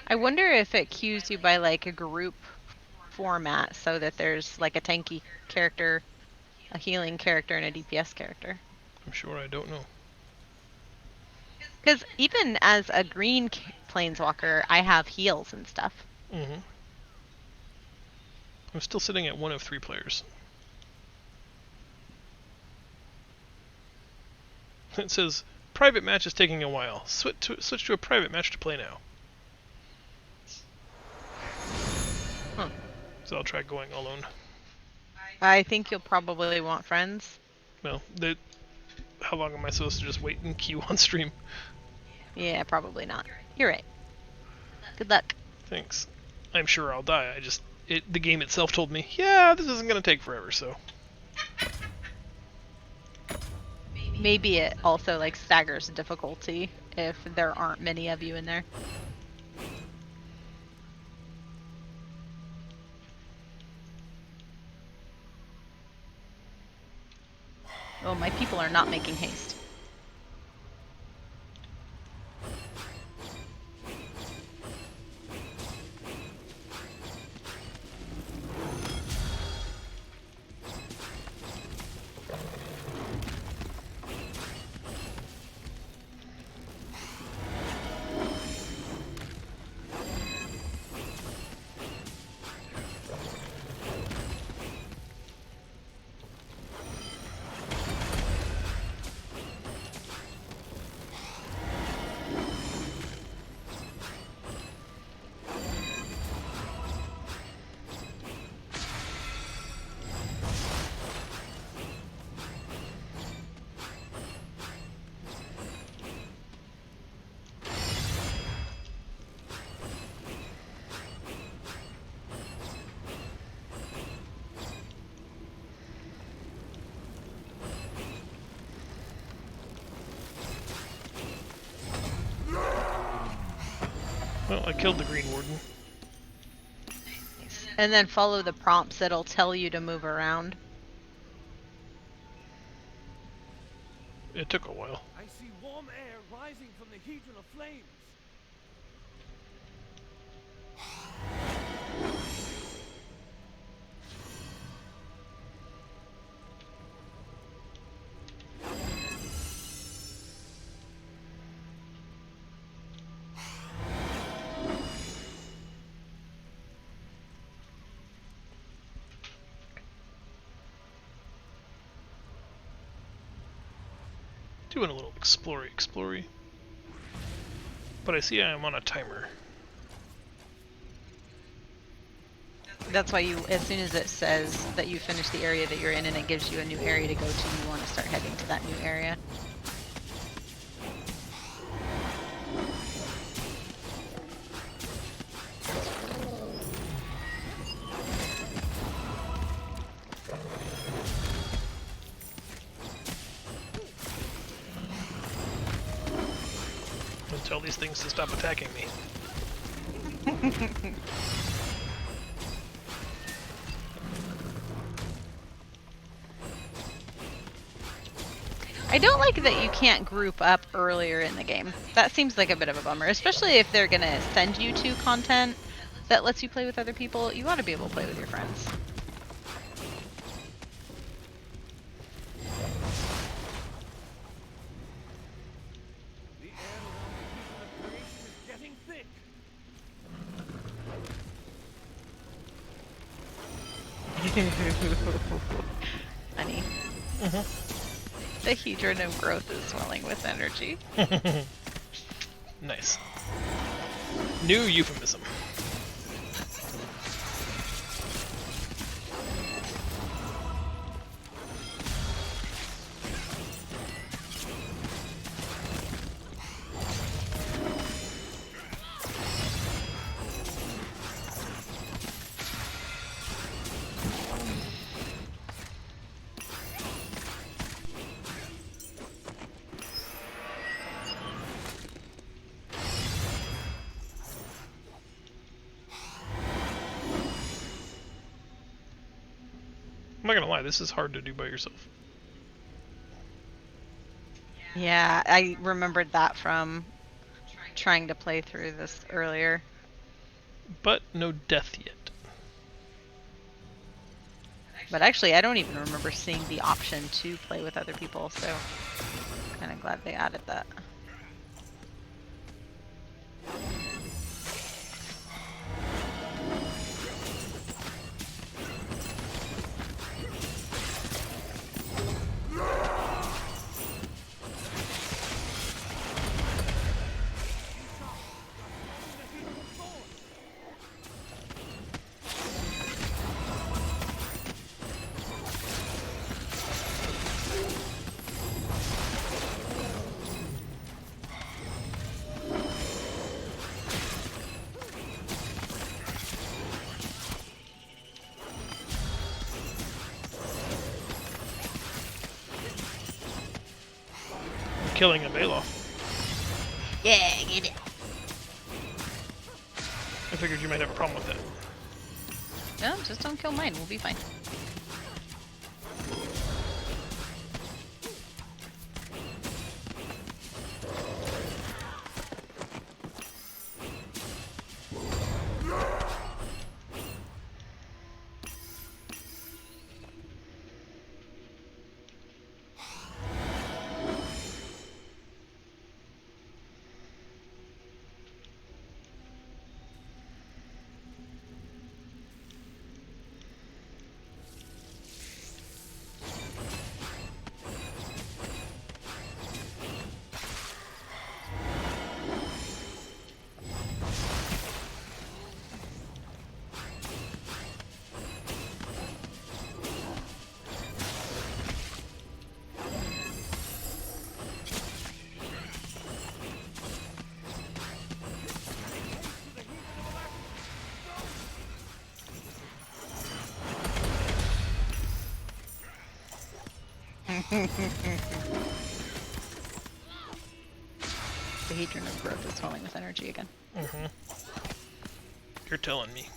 I wonder if it queues you by like a group format so that there's like a tanky character, a healing character, and a DPS character. I'm sure I don't know. Because even as a green planeswalker, I have heals and stuff. I'm still sitting at one of 3 players. It says, private match is taking a while. Switch to a private match to play now. Huh. So I'll try going alone. I think you'll probably want friends. Well, how long am I supposed to just wait and queue on stream? Yeah, probably not. You're right. Good luck. Thanks. I'm sure I'll die. The game itself told me, yeah, this isn't going to take forever, so. Maybe it also like staggers difficulty if there aren't many of you in there. Oh, my people are not making haste. Well, I killed the Green Warden. And then follow the prompts that'll tell you to move around. It took a while. I see warm air rising from the hedron of flames. Doing a little explory. But I see I'm on a timer. That's why you, as soon as it says that you finish the area that you're in and it gives you a new area to go to, you want to start heading to that new area. Tell these things to stop attacking me. I don't like that you can't group up earlier in the game. That seems like a bit of a bummer, especially if they're gonna send you to content that lets you play with other people. You ought to be able to play with your friends. The air around the hedron of creation is getting thick. Honey. The Hedron of Growth is swelling with energy. Nice. New euphemism. I'm not gonna lie, this is hard to do by yourself. Yeah, I remembered that from trying to play through this earlier. But no death yet. But actually, I don't even remember seeing the option to play with other people, so kind of glad they added that. Killing a Baloth. Yeah, get it. I figured you might have a problem with that. No, just don't kill mine. We'll be fine. The Hedron of Growth is swelling with energy again. Mm-hmm. You're telling me.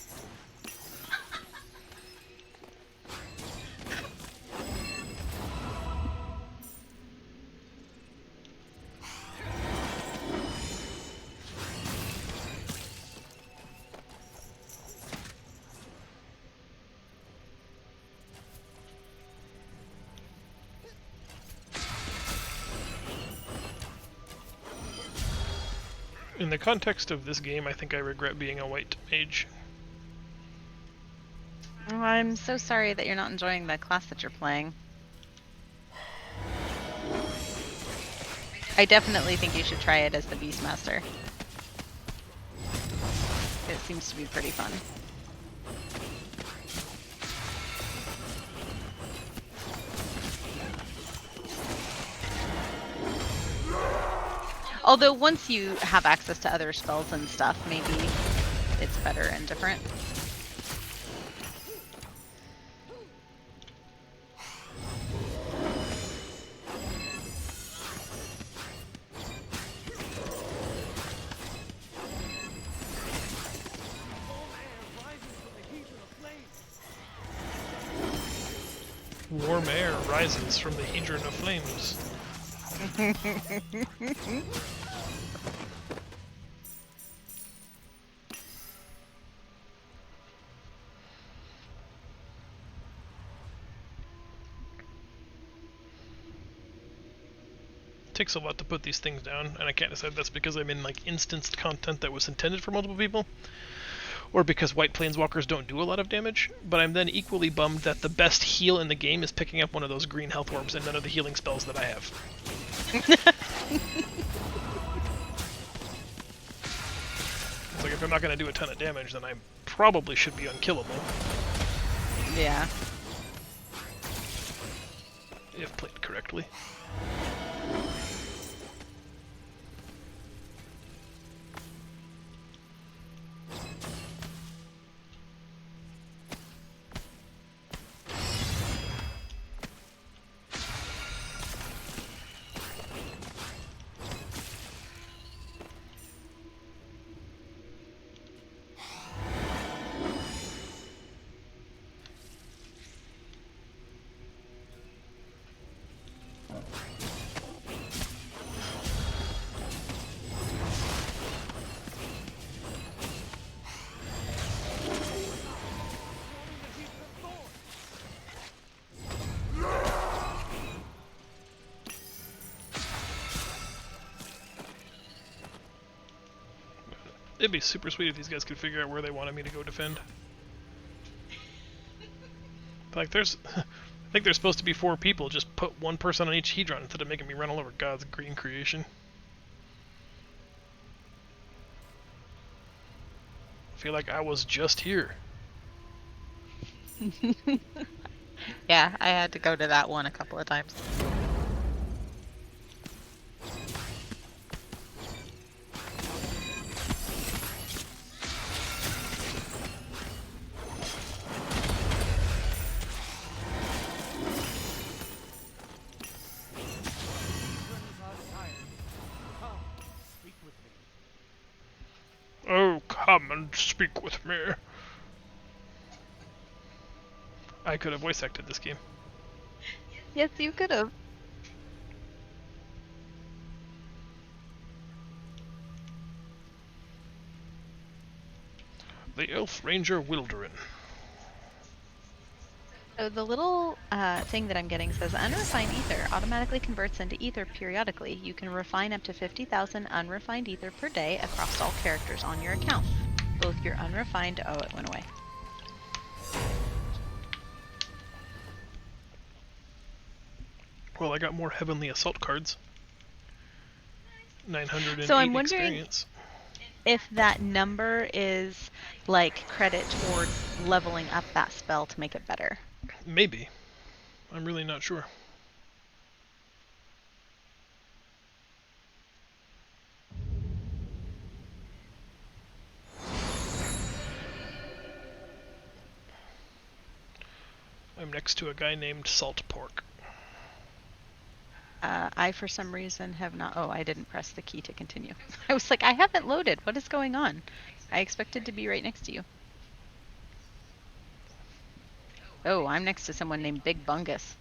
In the context of this game, I think I regret being a white mage. Oh, I'm so sorry that you're not enjoying the class that you're playing. I definitely think you should try it as the Beastmaster. It seems to be pretty fun. Although once you have access to other spells and stuff, maybe it's better and different. Warm air rises from the Hedron of Flames. Takes a lot to put these things down, and I can't decide that's because I'm in like instanced content that was intended for multiple people, or because white planeswalkers don't do a lot of damage, but I'm then equally bummed that the best heal in the game is picking up one of those green health orbs and none of the healing spells that I have. It's like, if I'm not going to do a ton of damage, then I probably should be unkillable, Yeah. if played correctly. It'd be super sweet if these guys could figure out where they wanted me to go defend. Like, there's... I think there's supposed to be 4 people, just put 1 person on each Hedron instead of making me run all over God's green creation. I feel like I was just here. Yeah, I had to go to that one a couple of times. Oh, come and speak with me. I could have voice acted this game. Yes, you could have. The Elf Ranger Wilderin. So the little thing that I'm getting says unrefined ether automatically converts into ether periodically. You can refine up to 50,000 unrefined ether per day across all characters on your account. Both your unrefined... Oh, it went away. Well, I got more Heavenly Assault cards. 908 So I'm wondering experience. if that number is like credit toward leveling up that spell to make it better. Maybe. I'm really not sure. I'm next to a guy named Salt Pork. I, for some reason, have not... Oh, I didn't press the key to continue. I was like, I haven't loaded. What is going on? I expected to be right next to you. Oh, I'm next to someone named Big Bungus.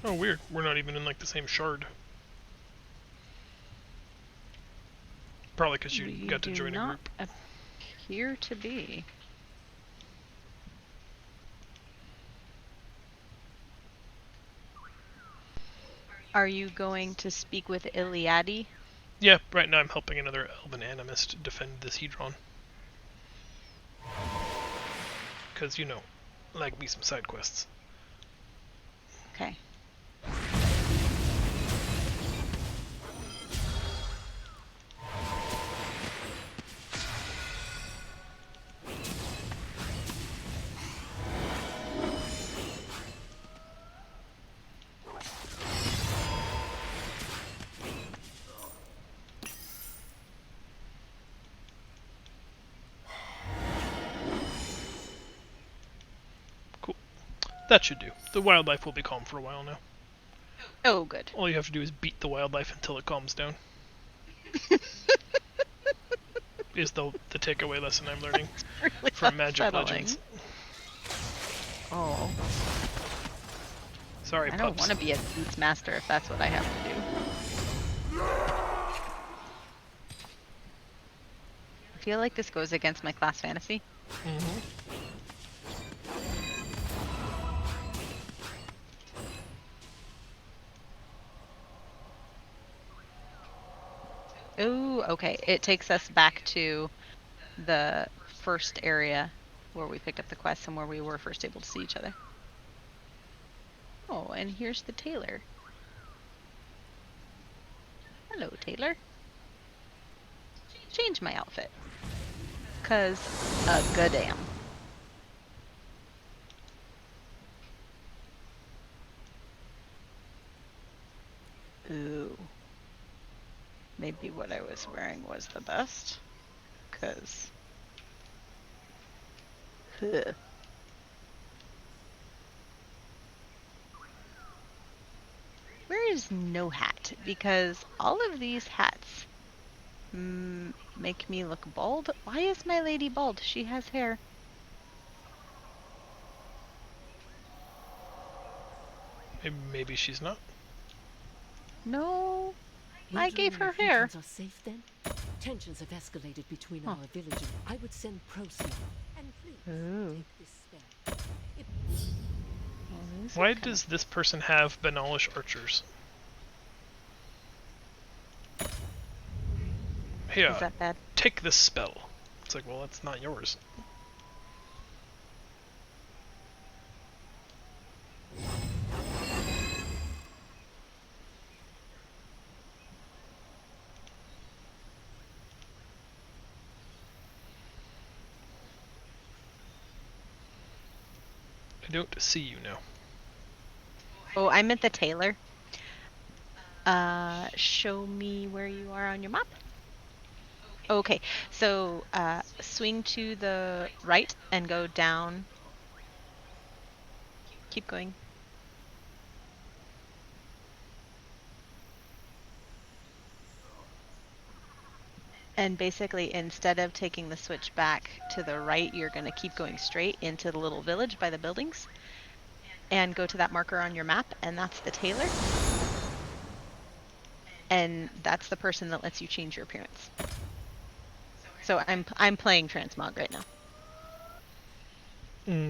Oh, weird. We're not even in, like, the same shard. Probably because you We got to do join a not group. appear to be. Are you going to speak with Iliadi? Yeah, right now I'm helping another Elven Animist defend this Hedron. Because, you know, like me some side quests. Okay. Cool. That should do. The wildlife will be calm for a while now. Oh, good. All you have to do is beat the wildlife until it calms down. Is the takeaway lesson I'm learning Really from Magic unsettling. Legends. Oh, Sorry, I don't pups. want to be a boots master if that's what I have to do. I feel like this goes against my class fantasy. Mhm. Ooh, okay. It takes us back to the first area where we picked up the quest and where we were first able to see each other. Oh, and here's the tailor. Hello, tailor. Change my outfit. 'Cause, goddamn. Ooh. Maybe what I was wearing was the best. 'Cause... Huh. Where is no hat? Because all of these hats make me look bald. Why is my lady bald? She has hair. Maybe she's not. No, I gave her Wondering if hair. Heathens are safe then? Tensions have escalated between Huh. our village and I would send Procyon. And please, Ooh. take this spell. Well, these are Why kind does of- this person have Banalish archers? Here, Is that bad? take this spell. It's like, well, that's not yours. I don't see you now. Oh, I meant the tailor. Show me where you are on your map. Okay, so swing to the right and go down. Keep going. And basically, instead of taking the switch back to the right, you're going to keep going straight into the little village by the buildings and go to that marker on your map, and that's the tailor. And that's the person that lets you change your appearance. So I'm playing transmog right now.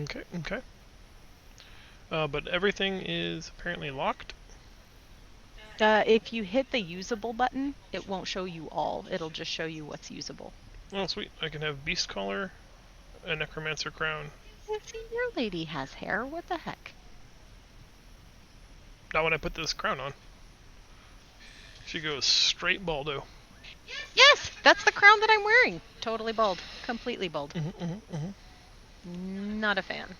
Okay, okay. But everything is apparently locked. If you hit the usable button, it won't show you all. It'll just show you what's usable. Oh, sweet. I can have Beast Collar, a Necromancer Crown. I see your lady has hair. What the heck? Not when I put this crown on. She goes straight baldo. Yes, that's the crown that I'm wearing. Totally bald. Completely bald. Not a fan.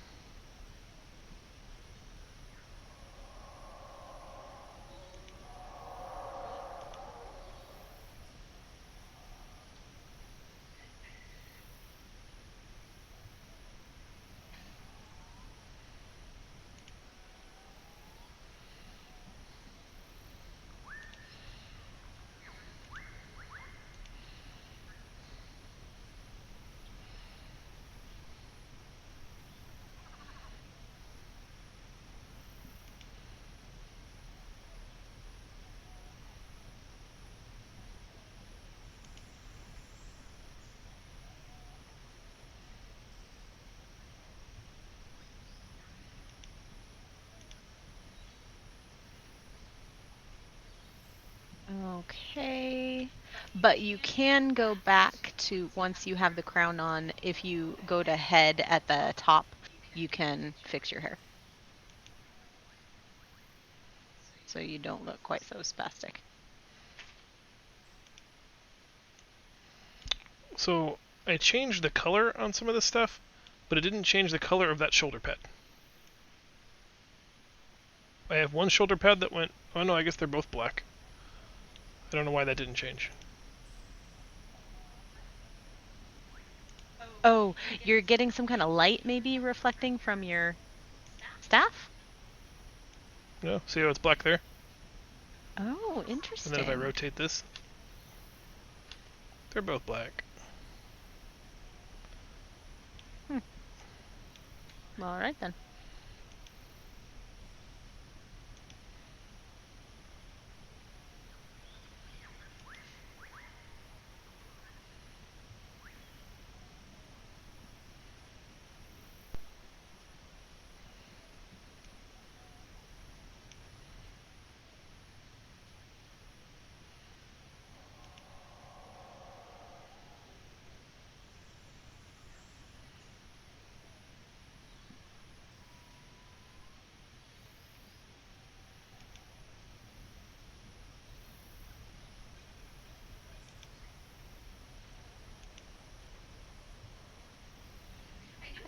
Okay. But you can go back to, once you have the crown on, if you go to head at the top, you can fix your hair. So you don't look quite so spastic. So I changed the color on some of this stuff, but it didn't change the color of that shoulder pad. I have one shoulder pad that went... Oh no, I guess they're both black. I don't know why that didn't change. Oh, you're getting some kind of light maybe reflecting from your staff? No? See how it's black there? Oh, And interesting. then if I rotate this, they're both black. All right then.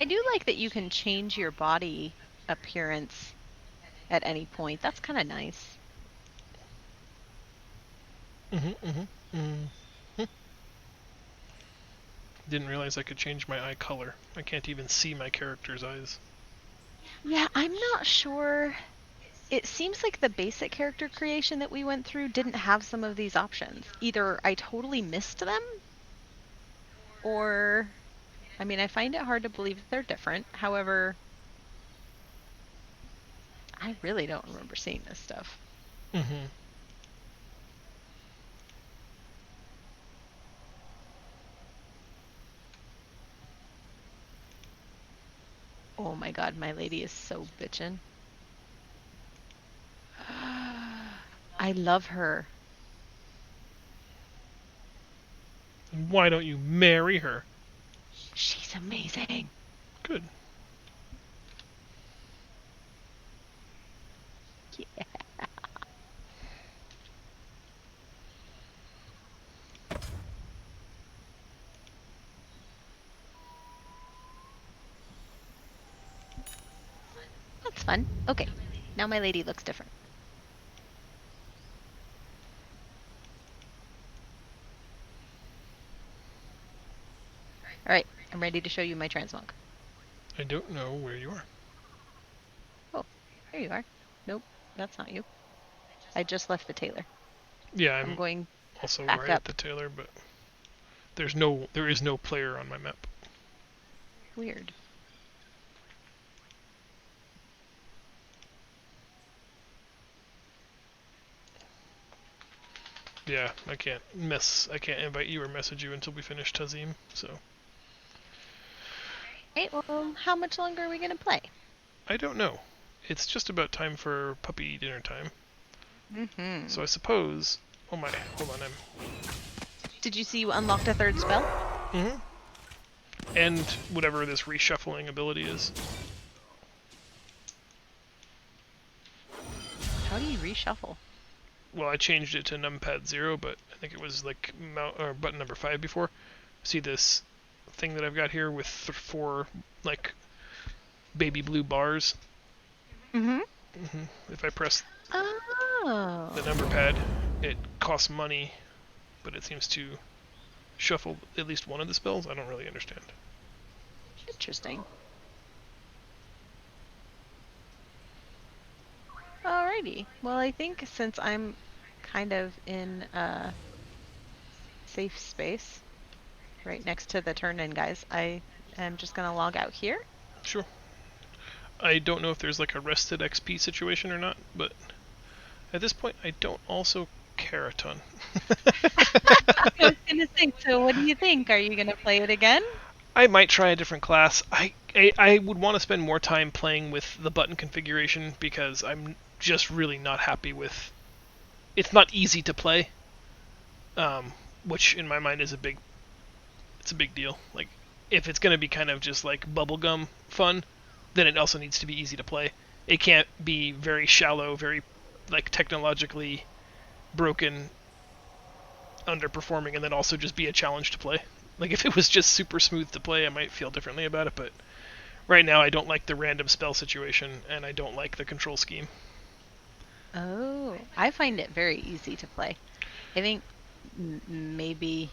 I do like that you can change your body appearance at any point. That's kind of nice. Didn't realize I could change my eye color. I can't even see my character's eyes. Yeah, I'm not sure. It seems like the basic character creation that we went through didn't have some of these options. Either I totally missed them, or, I mean, I find it hard to believe that they're different. However, I really don't remember seeing this stuff. Oh my god, my lady is so bitchin'. I love her. Why don't you marry her? She's amazing. Good. Yeah. That's fun. Okay, now my lady looks different. Alright, I'm ready to show you my transmog. I don't know where you are. Oh, there you are. Nope, that's not you. I just left the tailor. Yeah, I'm going also back right up. at the tailor, but there is no player on my map. Weird. Yeah, I can't invite you or message you until we finish Tazim, so. Right, well, how much longer are we gonna play? I don't know. It's just about time for puppy dinner time. Mm-hmm. So I suppose... Oh my, hold on, Did you see you unlocked a third spell? And whatever this reshuffling ability is. How do you reshuffle? Well, I changed it to numpad 0, but I think it was like button number 5 before. See this thing that I've got here with 4 like baby blue bars? If I press the number pad, it costs money, but it seems to shuffle at least one of the spells. I don't really understand. Interesting. Alrighty. Well, I think since I'm kind of in a safe space right next to the turn-in guys, I am just going to log out here. Sure. I don't know if there's like a rested XP situation or not, but at this point I don't also care a ton. I was going to say, so what do you think? Are you going to play it again? I might try a different class. I would want to spend more time playing with the button configuration because I'm just really not happy with... It's not easy to play, which in my mind is a big deal. Like, if it's going to be kind of just like bubblegum fun, then it also needs to be easy to play. It can't be very shallow, very like technologically broken, underperforming, and then also just be a challenge to play. Like, if it was just super smooth to play, I might feel differently about it, but right now I don't like the random spell situation, and I don't like the control scheme. Oh, I find it very easy to play. I think maybe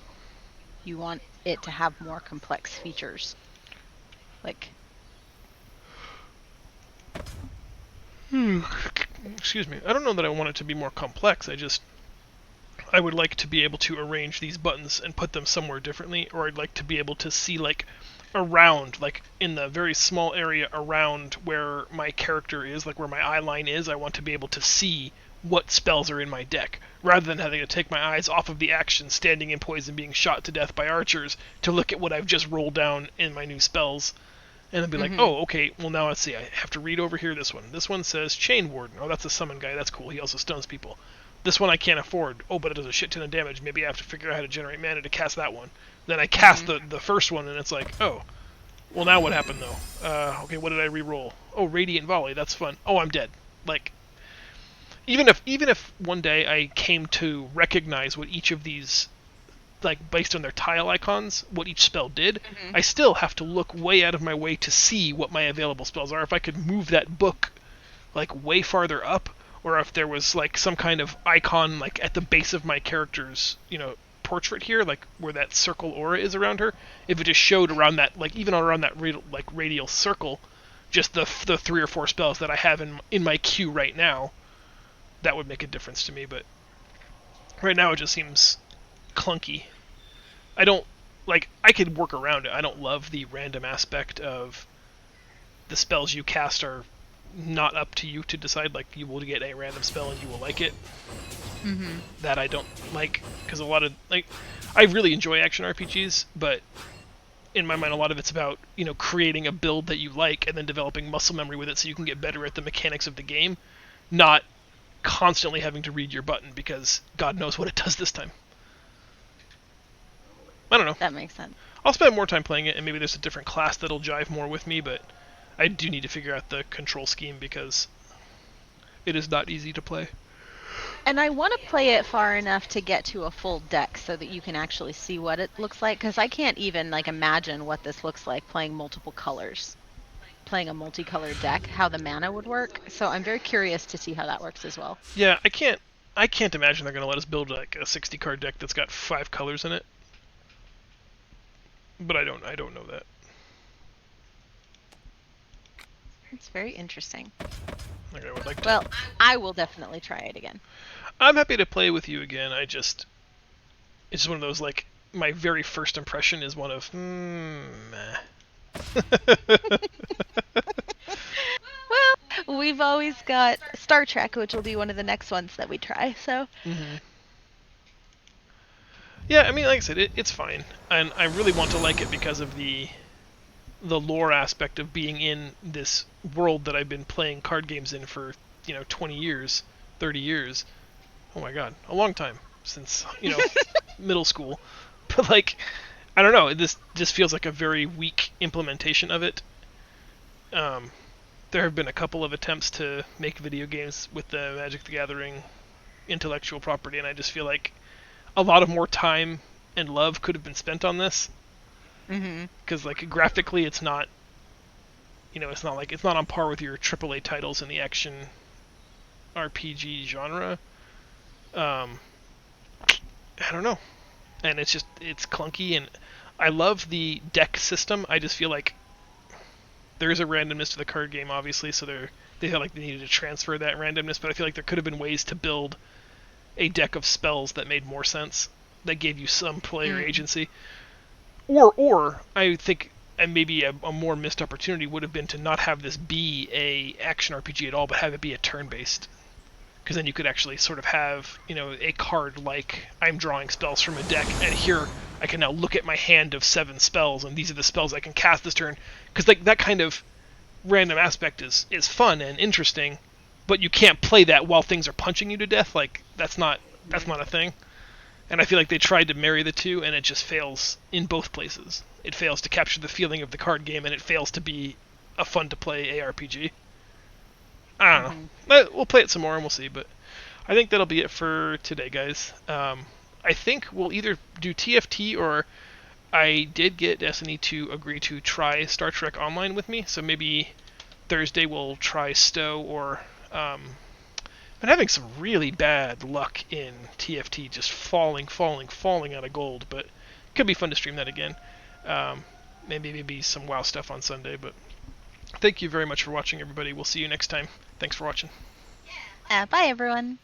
you want it to have more complex features. Like... Excuse me. I don't know that I want it to be more complex. I would like to be able to arrange these buttons and put them somewhere differently, or I'd like to be able to see, like, around, like, in the very small area around where my character is, like where my eye line is, I want to be able to see what spells are in my deck, rather than having to take my eyes off of the action, standing in poison, being shot to death by archers, to look at what I've just rolled down in my new spells. And then be like, oh, okay, well now let's see, I have to read over here this one. This one says Chain Warden. Oh, that's a summon guy, that's cool, he also stuns people. This one I can't afford. Oh, but it does a shit ton of damage. Maybe I have to figure out how to generate mana to cast that one. Then I cast the first one, and it's like, oh, well now what happened though? Okay, what did I re-roll? Oh, Radiant Volley, that's fun. Oh, I'm dead. Like, even if one day I came to recognize what each of these like based on their tile icons, what each spell did, I still have to look way out of my way to see what my available spells are. If I could move that book like way farther up, or if there was like some kind of icon like at the base of my character's, portrait here, like where that circle aura is around her, if it just showed around that, like even around that radial circle, just the 3 or 4 spells that I have in my queue right now, that would make a difference to me. But right now it just seems clunky. I could work around it. I don't love the random aspect of the spells you cast are not up to you to decide. Like, you will get a random spell and you will like it. That I don't like, because a lot of, like, I really enjoy action RPGs, but in my mind a lot of it's about, creating a build that you like and then developing muscle memory with it so you can get better at the mechanics of the game, not constantly having to read your button because God knows what it does this time. I don't know. That makes sense. I'll spend more time playing it, and maybe there's a different class that'll jive more with me, but I do need to figure out the control scheme because it is not easy to play. And I want to play it far enough to get to a full deck so that you can actually see what it looks like, because I can't even imagine what this looks like playing multiple colors. Playing a multicolored deck, how the mana would work. So I'm very curious to see how that works as well. Yeah, I can't imagine they're going to let us build like a 60 card deck that's got 5 colors in it. But I don't know that. It's very interesting. Like, I would like to. Well, I will definitely try it again. I'm happy to play with you again. It's just one of those, like, my very first impression is one of, meh. Well, we've always got Star Trek, which will be one of the next ones that we try, so. Yeah, I mean, like I said, it's fine. And I really want to like it because of the lore aspect of being in this world that I've been playing card games in for, 20 years, 30 years. Oh my god, a long time since, middle school. But, like, I don't know, this just feels like a very weak implementation of it. There have been a couple of attempts to make video games with the Magic the Gathering intellectual property, and I just feel like a lot of more time and love could have been spent on this. Because, like, graphically, it's not, it's not on par with your AAA titles in the action RPG genre. I don't know. And it's clunky, and I love the deck system. I just feel like there is a randomness to the card game, obviously, so they felt like they needed to transfer that randomness, but I feel like there could have been ways to build a deck of spells that made more sense, that gave you some player agency. Or I think, and maybe a more missed opportunity would have been to not have this be a action RPG at all, but have it be a turn-based. Because then you could actually sort of have, a card like, I'm drawing spells from a deck, and here I can now look at my hand of 7 spells, and these are the spells I can cast this turn. Because, like, that kind of random aspect is fun and interesting, but you can't play that while things are punching you to death. Like, that's not a thing. And I feel like they tried to marry the two, and it just fails in both places. It fails to capture the feeling of the card game, and it fails to be a fun-to-play ARPG. I don't know. We'll play it some more, and we'll see, but I think that'll be it for today, guys. I think we'll either do TFT, or I did get Destiny to agree to try Star Trek Online with me, so maybe Thursday we'll try Stowe, or... been having some really bad luck in TFT, just falling out of gold, but it could be fun to stream that again. Maybe some WoW stuff on Sunday, but thank you very much for watching, everybody. We'll see you next time. Thanks for watching. Bye, everyone.